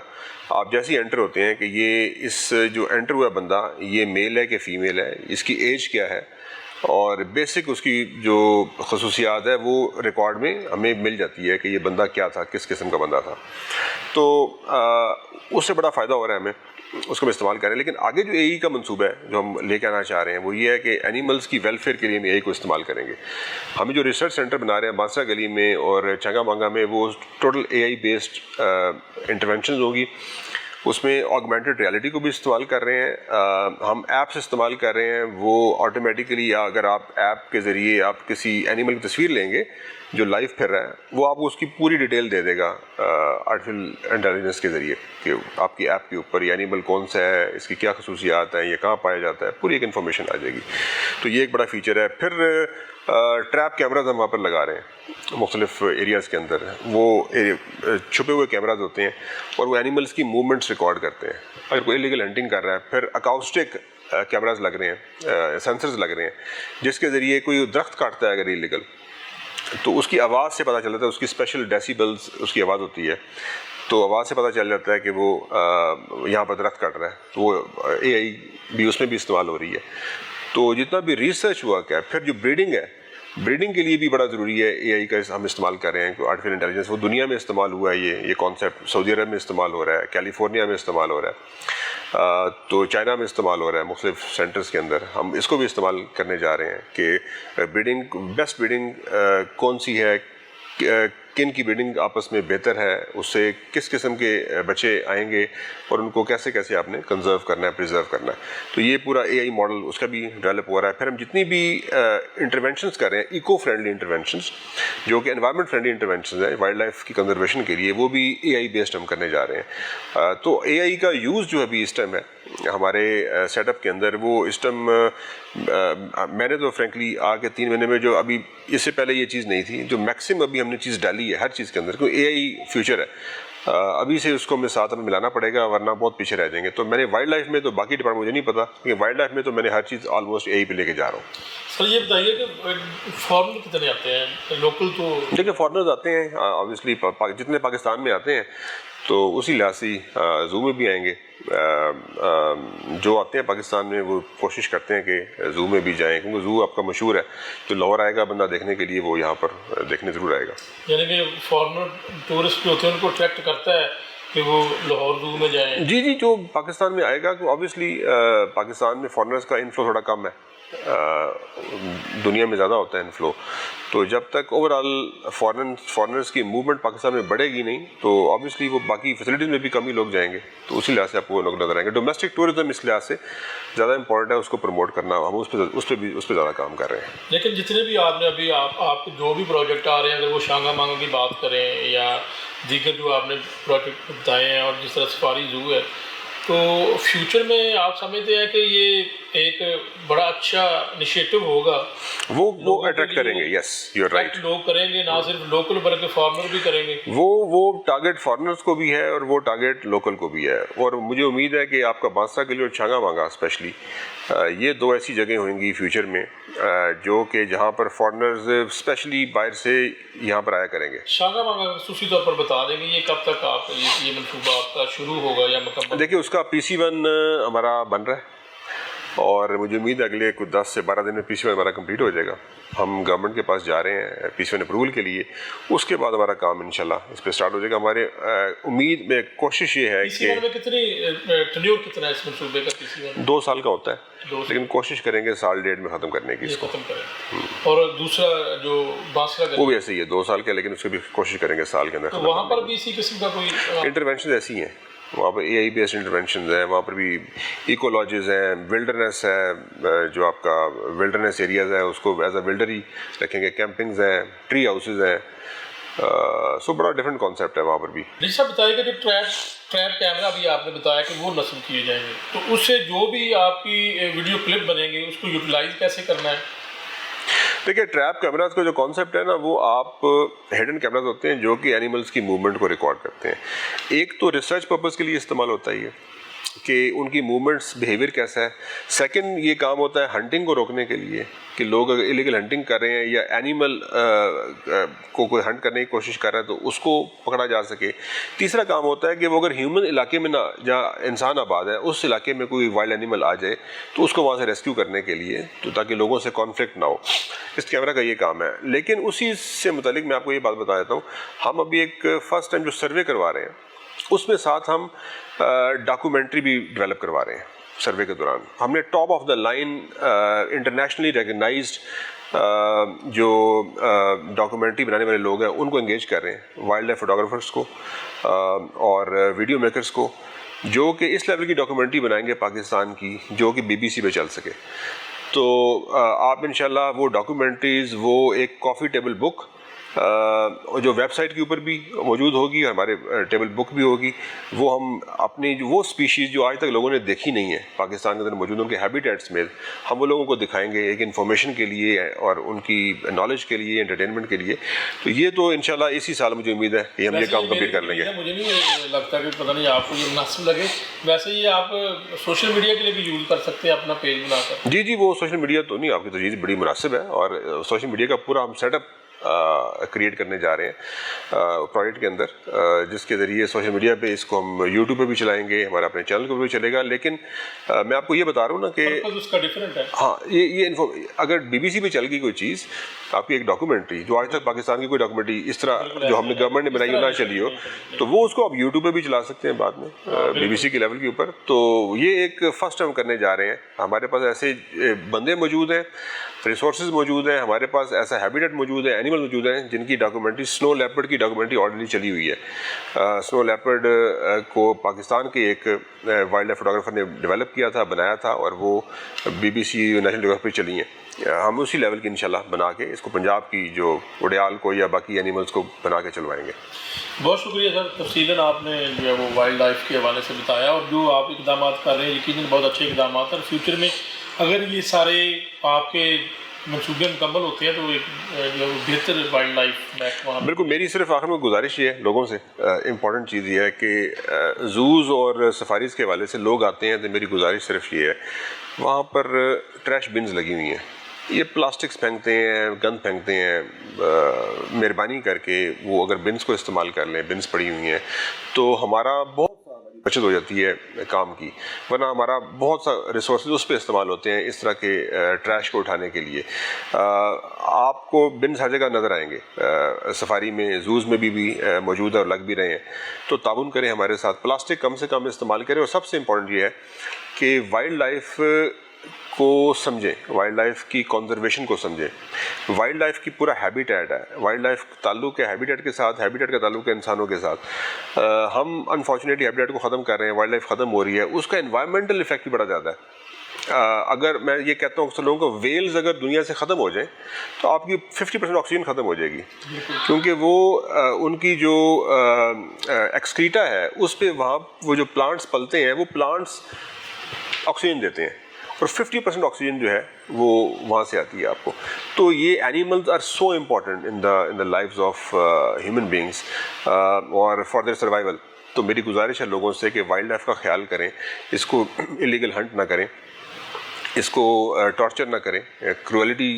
آپ جیسے ہی انٹر ہوتے ہیں کہ یہ اس جو انٹر ہوا بندہ یہ میل ہے کہ فیمیل ہے, اس کی ایج کیا ہے, اور بیسک اس کی جو خصوصیات ہے وہ ریکارڈ میں ہمیں مل جاتی ہے کہ یہ بندہ کیا تھا, کس قسم کا بندہ تھا. تو اس سے بڑا فائدہ ہو رہا ہے ہمیں, اس کو ہم استعمال کریں. لیکن آگے جو اے ای کا منصوبہ ہے جو ہم لے کے آنا چاہ رہے ہیں وہ یہ ہے کہ اینیملز کی ویلفیئر کے لیے ہم اے ای کو استعمال کریں گے. ہمیں جو ریسرچ سینٹر بنا رہے ہیں بانسا گلی میں اور چنگا مانگا میں, وہ total a I based interventions ہوگی. اس میں آگمنٹڈ ریالٹی کو بھی استعمال کر رہے ہیں, ہم ایپس استعمال کر رہے ہیں. وہ آٹومیٹیکلی اگر آپ ایپ کے ذریعے آپ کسی اینیمل کی تصویر لیں گے جو لائف پھر رہا ہے, وہ آپ کو اس کی پوری ڈیٹیل دے دے گا آرٹیفیشل انٹیلیجنس کے ذریعے کہ آپ کی ایپ کے اوپر یہ اینیمل کون سا ہے, اس کی کیا خصوصیات ہیں, یہ کہاں پایا جاتا ہے, پوری ایک انفارمیشن آ جائے گی. تو یہ ایک بڑا فیچر ہے. پھر ٹریپ کیمراز ہم وہاں پر لگا رہے ہیں مختلف ایریاز کے اندر. وہ چھپے ہوئے کیمراز ہوتے ہیں اور وہ اینیملس کی موومنٹس ریکارڈ کرتے ہیں. اگر کوئی الیگل ہنٹنگ کر رہا ہے, پھر اکاؤسٹک کیمراز لگ رہے ہیں, سینسرز لگ رہے ہیں, جس کے ذریعے کوئی درخت کاٹتا ہے اگر الیگل, تو اس کی آواز سے پتہ چل جاتا ہے, اس کی اسپیشل ڈیسیبلز اس کی آواز ہوتی ہے, تو آواز سے پتہ چل جاتا ہے کہ وہ یہاں پر درخت کاٹ رہا ہے. تو وہ اے آئی بھی اس میں بھی استعمال ہو رہی ہے. تو جتنا بھی ریسرچ ہوا کیا, پھر جو بریڈنگ ہے, بریڈنگ کے لیے بھی بڑا ضروری ہے اے آئی کا ہم استعمال کر رہے ہیں. آرٹیفیشل انٹیلیجنس وہ دنیا میں استعمال ہوا ہے, یہ کانسیپٹ سعودی عرب میں استعمال ہو رہا ہے, کیلیفورنیا میں استعمال ہو رہا ہے, تو چائنا میں استعمال ہو رہا ہے مختلف سینٹرز کے اندر. ہم اس کو بھی استعمال کرنے جا رہے ہیں کہ بریڈنگ, بیسٹ بریڈنگ کون سی ہے, کن کی بریڈنگ آپس میں بہتر ہے, اس سے کس قسم کے بچے آئیں گے اور ان کو کیسے کیسے آپ نے کنزرو کرنا ہے, پریزرو کرنا ہے. تو یہ پورا اے آئی ماڈل اس کا بھی ڈیولپ ہو رہا ہے. پھر ہم جتنی بھی انٹرونشنز کر رہے ہیں, ایکو فرینڈلی انٹرونشنز جو کہ انوائرمنٹ فرینڈلی انٹرونشنز ہیں وائلڈ لائف کی کنزرویشن کے لیے, وہ بھی اے آئی بیسڈ ہم کرنے جا رہے ہیں. تو اے آئی کا یوز جو ابھی اس ٹائم ہے ہمارے سیٹ اپ کے اندر, وہ اس ٹائم میں نے تو فرینکلی آ کے 3 مہینے میں, جو ابھی اس سے پہلے یہ چیز نہیں تھی, جو میکسیمم ابھی ہم نے چیز ڈالی ہے ہر چیز کے اندر, کیونکہ اے آئی فیوچر ہے. ابھی سے اس کو ہمیں ساتھ ہمیں ملانا پڑے گا, ورنہ بہت پیچھے رہ جائیں گے. تو میں نے وائلڈ لائف میں, تو باقی ڈپارٹمنٹ مجھے نہیں پتا, کیونکہ وائلڈ لائف میں تو میں نے ہر چیز آلموسٹ اے آئی پہ لے کے جا رہا ہوں. سر یہ بتائیے کہ فارنر کتنے آتے ہیں, لوکل تو دیکھیں فارنرز آتے ہیں آبویسلی, جتنے پاکستان میں آتے ہیں تو اسی لحاظ سے زو میں بھی آئیں گے. جو آتے ہیں پاکستان میں وہ کوشش کرتے ہیں کہ زو میں بھی جائیں, کیونکہ زو آپ کا مشہور ہے. جو لاہور آئے گا بندہ دیکھنے کے لیے, وہ یہاں پر دیکھنے ضرور آئے گا. یعنی کہ فارنر ٹورسٹ جو ہوتے ہیں ان کو اٹریکٹ کرتا ہے کہ وہ لاہور زو میں جائیں؟ جی, جو پاکستان میں آئے گا, تو آبویسلی پاکستان میں فارنرز کا انفلو تھوڑا کم ہے, دنیا میں زیادہ ہوتا ہے انفلو. تو جب تک اوور آل فارنرز کی موومنٹ پاکستان میں بڑھے گی نہیں, تو آبویسلی وہ باقی فیسلٹیز میں بھی کم ہی لوگ جائیں گے. تو اسی لحاظ سے آپ کو وہ لوگ نظر آئیں گے. ڈومیسٹک ٹورزم اس لحاظ سے زیادہ امپورٹنٹ ہے, اس کو پروموٹ کرنا. ہم اس پہ زیادہ کام کر رہے ہیں. لیکن جتنے بھی آپ نے ابھی آپ کے جو بھی پروجیکٹ آ رہے ہیں, اگر وہ شانگا مانگا کی بات کریں یا دیگر جو آپ نے پروجیکٹ بتائے ہیں, اور جس طرح سفاری زو ہے, تو فیوچر میں آپ سمجھتے ہیں کہ یہ ایک بڑا اچھا انیشیٹو ہوگا, وہ اٹریکٹ کریں گے؟ یس, یو آر رائٹ. لوگ کریں گے, نہ صرف لوکل بلکہ فارنر بھی کریں گے. وہ ٹارگیٹ فارنرز کو بھی ہے اور وہ ٹارگیٹ لوکل کو بھی ہے. اور مجھے امید ہے کہ آپ کا بانسا کے لیے اور چھانگا مانگا اسپیشلی, یہ 2 ایسی جگہیں ہوئیں گی فیوچر میں جو کہ جہاں پر فارنرز اسپیشلی باہر سے یہاں پر آیا کریں گے. شانگا مانگا خصوصی طور پر بتا دیں گے, یہ کب تک آپ یہ منصوبہ آپ کا شروع ہوگا یا مکمل؟ دیکھیے اس کا PC1 ہمارا بن رہا ہے, اور مجھے امید ہے اگلے کچھ 10 سے 12 دن میں PC1 ہمارا کمپلیٹ ہو جائے گا. ہم گورنمنٹ کے پاس جا رہے ہیں PC1 اپروول کے لیے. اس کے بعد ہمارا کام انشاءاللہ اس پہ سٹارٹ ہو جائے گا. ہمارے امید میں کوشش یہ ہے کہ PC1 میں کتنی ٹینیور کتنا ہے اس منصوبے کا؟ PC1 2 سال کا ہوتا ہے, لیکن کوشش کریں گے 1.5 سال میں ختم کرنے کی اس کو. اور دوسرا جو بانسرا وہ بھی ایسے ہی ہے 2 سال کا, لیکن اس کو بھی کوشش کریں گے 1 سال کے اندر. وہاں پر بھی اسی قسم کا کوئی انٹرونشن ایسی ہیں, وہاں پہ اے آئی بیسڈ انٹرونشنز ہیں. وہاں پر بھی ایکو لاجز ہیں, ولڈرنیس ہے, جو آپ کا ولڈرنیس ایریاز ہے اس کو ایز اے ولڈر ہی رکھیں گے. کیمپنگز ہیں, ٹری ہاؤسز ہیں. سو بڑا ڈفرینٹ کانسیپٹ ہے وہاں پر بھی. جیسا بتائیے کہ جو ٹریپ کیمرہ بھی آپ نے بتایا کہ وہ نصب کیے جائیں گے, تو اس سے جو بھی آپ کی ویڈیو کلپ بنیں گے اس کو یوٹیلائز کیسے کرنا ہے؟ دیکھیے ٹریپ کیمراز کا جو کانسیپٹ ہے نا, وہ آپ ہڈن کیمراز ہوتے ہیں جو کہ اینیملز کی موومنٹ کو ریکارڈ کرتے ہیں. ایک تو ریسرچ پرپز کے لیے استعمال ہوتا ہے یہ کہ ان کی موومنٹس بیہیویئر کیسا ہے. سیکنڈ یہ کام ہوتا ہے ہنٹنگ کو روکنے کے لیے, کہ لوگ اگر الیگل ہنٹنگ کر رہے ہیں یا اینیمل کو کوئی ہنٹ کرنے کی کوشش کر رہا ہے تو اس کو پکڑا جا سکے. تیسرا کام ہوتا ہے کہ وہ اگر ہیومن علاقے میں نہ جہاں انسان آباد ہے اس علاقے میں کوئی وائلڈ اینیمل آ جائے تو اس کو وہاں سے ریسکیو کرنے کے لیے, تو تاکہ لوگوں سے کانفلکٹ نہ ہو. اس کیمرہ کا یہ کام ہے. لیکن اسی سے متعلق میں آپ کو یہ بات بتا دیتا ہوں, ہم ابھی ایک فرسٹ ٹائم جو سروے کروا رہے ہیں اس میں ساتھ ہم ڈاکومنٹری بھی ڈیولپ کروا رہے ہیں. سروے کے دوران ہم نے top of the line internationally recognised جو ڈاکومنٹری بنانے والے لوگ ہیں ان کو انگیج کر رہے ہیں, وائلڈ لائف فوٹوگرافرس کو اور ویڈیو میکرس کو, جو کہ اس لیول کی ڈاکومنٹری بنائیں گے پاکستان کی جو کہ BBC پہ چل سکے. تو آپ انشاءاللہ وہ ڈاکومنٹریز, وہ ایک کافی ٹیبل بک اور جو ویب سائٹ کے اوپر بھی موجود ہوگی اور ہمارے ٹیبل بک بھی ہوگی، وہ ہم اپنی وہ اسپیشیز جو آج تک لوگوں نے دیکھی نہیں ہے پاکستان کے اندر موجود ان کے ہیبیٹیٹس میں، ہم وہ لوگوں کو دکھائیں گے ایک انفارمیشن کے لیے اور ان کی نالج کے لیے، انٹرٹینمنٹ کے لیے. تو یہ تو انشاءاللہ اسی سال مجھے امید ہے کہ ہم یہ کام کمپلیٹ کر لیں گے. مجھے نہیں لگتا کہ پتہ نہیں آپ کو یہ مناسب لگے، ویسے یہ آپ سوشل میڈیا کے لیے بھی یوز کر سکتے ہیں اپنا پیج بنا کر. جی وہ سوشل میڈیا تو نہیں، آپ کی تجویز بڑی مناسب ہے، اور سوشل میڈیا کا پورا ہم سیٹ اپ کریٹ کرنے جا رہے ہیں پروجیکٹ کے اندر، جس کے ذریعے سوشل میڈیا پہ اس کو ہم یوٹیوب پہ بھی چلائیں گے، ہمارے اپنے چینل کو بھی چلے گا. لیکن میں آپ کو یہ بتا رہا ہوں نا کہ اس کا ڈفرینٹ ہے. ہاں یہ اگر بی بی سی پہ چل گئی کوئی چیز، آپ کی ایک ڈاکومنٹری جو آج تک پاکستان کی کوئی ڈاکومنٹری اس طرح جو ہم نے گورنمنٹ نے بنائی ہو نہ چلی ہو، تو وہ اس کو آپ یوٹیوب پہ بھی چلا سکتے ہیں بعد میں بی بی سی کے لیول کے اوپر. تو یہ ایک فرسٹ ہم کرنے جا رہے ہیں. ہمارے پاس ایسے بندے موجود ہیں، ریسورسز موجود ہیں، ہمارے پاس ایسا ہیبیٹیٹ موجود ہے، اینیمل موجود ہیں جن کی ڈاکومنٹری، سنو لیپرڈ کی ڈاکومنٹری آلریڈی چلی ہوئی ہے. سنو لیپرڈ کو پاکستان کے ایک وائلڈ لائف فوٹوگرافر نے ڈیولپ کیا تھا، بنایا تھا، اور وہ B B C National Geography پہ چلی ہیں. ہم اسی لیول کی انشاءاللہ بنا کے اس کو پنجاب کی جو اڑیال کو یا باقی اینیملز کو بنا کے چلوائیں گے. بہت شکریہ سر، تفصیلاً آپ نے جو ہے وہ وائلڈ لائف کے حوالے سے بتایا، اور جو آپ اقدامات کر رہے ہیں یقیناً بہت اچھے اقدامات ہیں. فیوچر میں اگر یہ سارے آپ کے منصوبے مکمل ہوتے ہیں تو ایک جو بہتر وائلڈ لائف محکمہ. بالکل. میری صرف آخر میں گزارش یہ ہے لوگوں سے، امپورٹنٹ چیز یہ ہے کہ زوز اور سفاریز کے حوالے سے لوگ آتے ہیں تو میری گزارش صرف یہ ہے، وہاں پر ٹریش بنز لگی ہوئی ہیں، یہ پلاسٹکس پھینکتے ہیں، گند پھینکتے ہیں. مہربانی کر کے وہ اگر بنس کو استعمال کر لیں، بنس پڑی ہوئی ہیں تو ہمارا بہت بچت ہو جاتی ہے کام کی، ورنہ ہمارا بہت سا ریسورسز اس پہ استعمال ہوتے ہیں اس طرح کے ٹریش کو اٹھانے کے لیے. آپ کو بنس ہر جگہ نظر آئیں گے، سفاری میں، زوز میں بھی موجود ہے اور لگ بھی رہے ہیں. تو تعاون کریں ہمارے ساتھ، پلاسٹک کم سے کم استعمال کریں، اور سب سے امپورٹنٹ یہ ہے کہ وائلڈ لائف کو سمجھیں، وائلڈ لائف کی کنزرویشن کو سمجھیں. وائلڈ لائف کی پورا ہیبیٹیٹ ہے، وائلڈ لائف تعلق ہے ہیبیٹیٹ کے ساتھ، ہیبیٹیٹ کا تعلق ہے انسانوں کے ساتھ. ہم انفارچونیٹلی ہیبیٹیٹ کو ختم کر رہے ہیں، وائلڈ لائف ختم ہو رہی ہے، اس کا انوائرمنٹل افیکٹ بھی بڑا زیادہ ہے. اگر میں یہ کہتا ہوں اکثر لوگوں کو ویلز اگر دنیا سے ختم ہو جائیں تو آپ کی 50% آکسیجن ختم ہو جائے گی، کیونکہ وہ ان کی جو ایکسکریٹا ہے اس پہ وہاں وہ جو پلانٹس پلتے ہیں وہ پلانٹس آکسیجن دیتے ہیں، اور 50% آکسیجن جو ہے وہ وہاں سے آتی ہے آپ کو. تو یہ animals are so important in the lives of human beings اور فار دیئر سروائیول. تو میری گزارش ہے لوگوں سے کہ وائلڈ لائف کا خیال کریں، اس کو الیگل ہنٹ نہ کریں، اس کو ٹارچر نہ کریں، کروئلٹی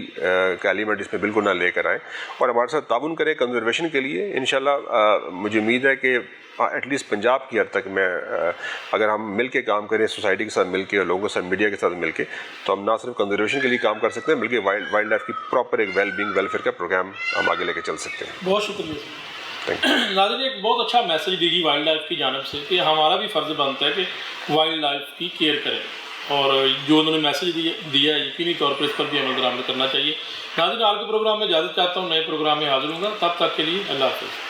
کا ایلیمنٹ اس میں بالکل نہ لے کر آئیں، اور ہمارے ساتھ تعاون کریں کنزرویشن کے لیے. انشاءاللہ مجھے امید ہے کہ ایٹ لیسٹ پنجاب کی حد تک میں اگر ہم مل کے کام کریں، سوسائٹی کے ساتھ مل کے اور لوگوں کے ساتھ، میڈیا کے ساتھ مل کے، تو ہم نہ صرف کنزرویشن کے لیے کام کر سکتے ہیں بلکہ وائلڈ لائف کی پراپر ایک ویل بینگ، ویلفیئر کا پروگرام ہم آگے لے کے چل سکتے ہیں. بہت شکریہ سر. ناظرین، ایک بہت اچھا میسج دی گئی وائلڈ لائف کی جانب سے کہ ہمارا بھی فرض بنتا ہے کہ وائلڈ لائف کی کیئر کریں، اور جو انہوں نے میسج دیا ہے یقینی طور پر اس پر بھی عمل درآمد کرنا چاہیے. ناظرین، آج کے پروگرام میں اجازت چاہتا ہوں، نئے پروگرام میں حاضر ہوں گا، تب تک کے لیے اللہ حافظ.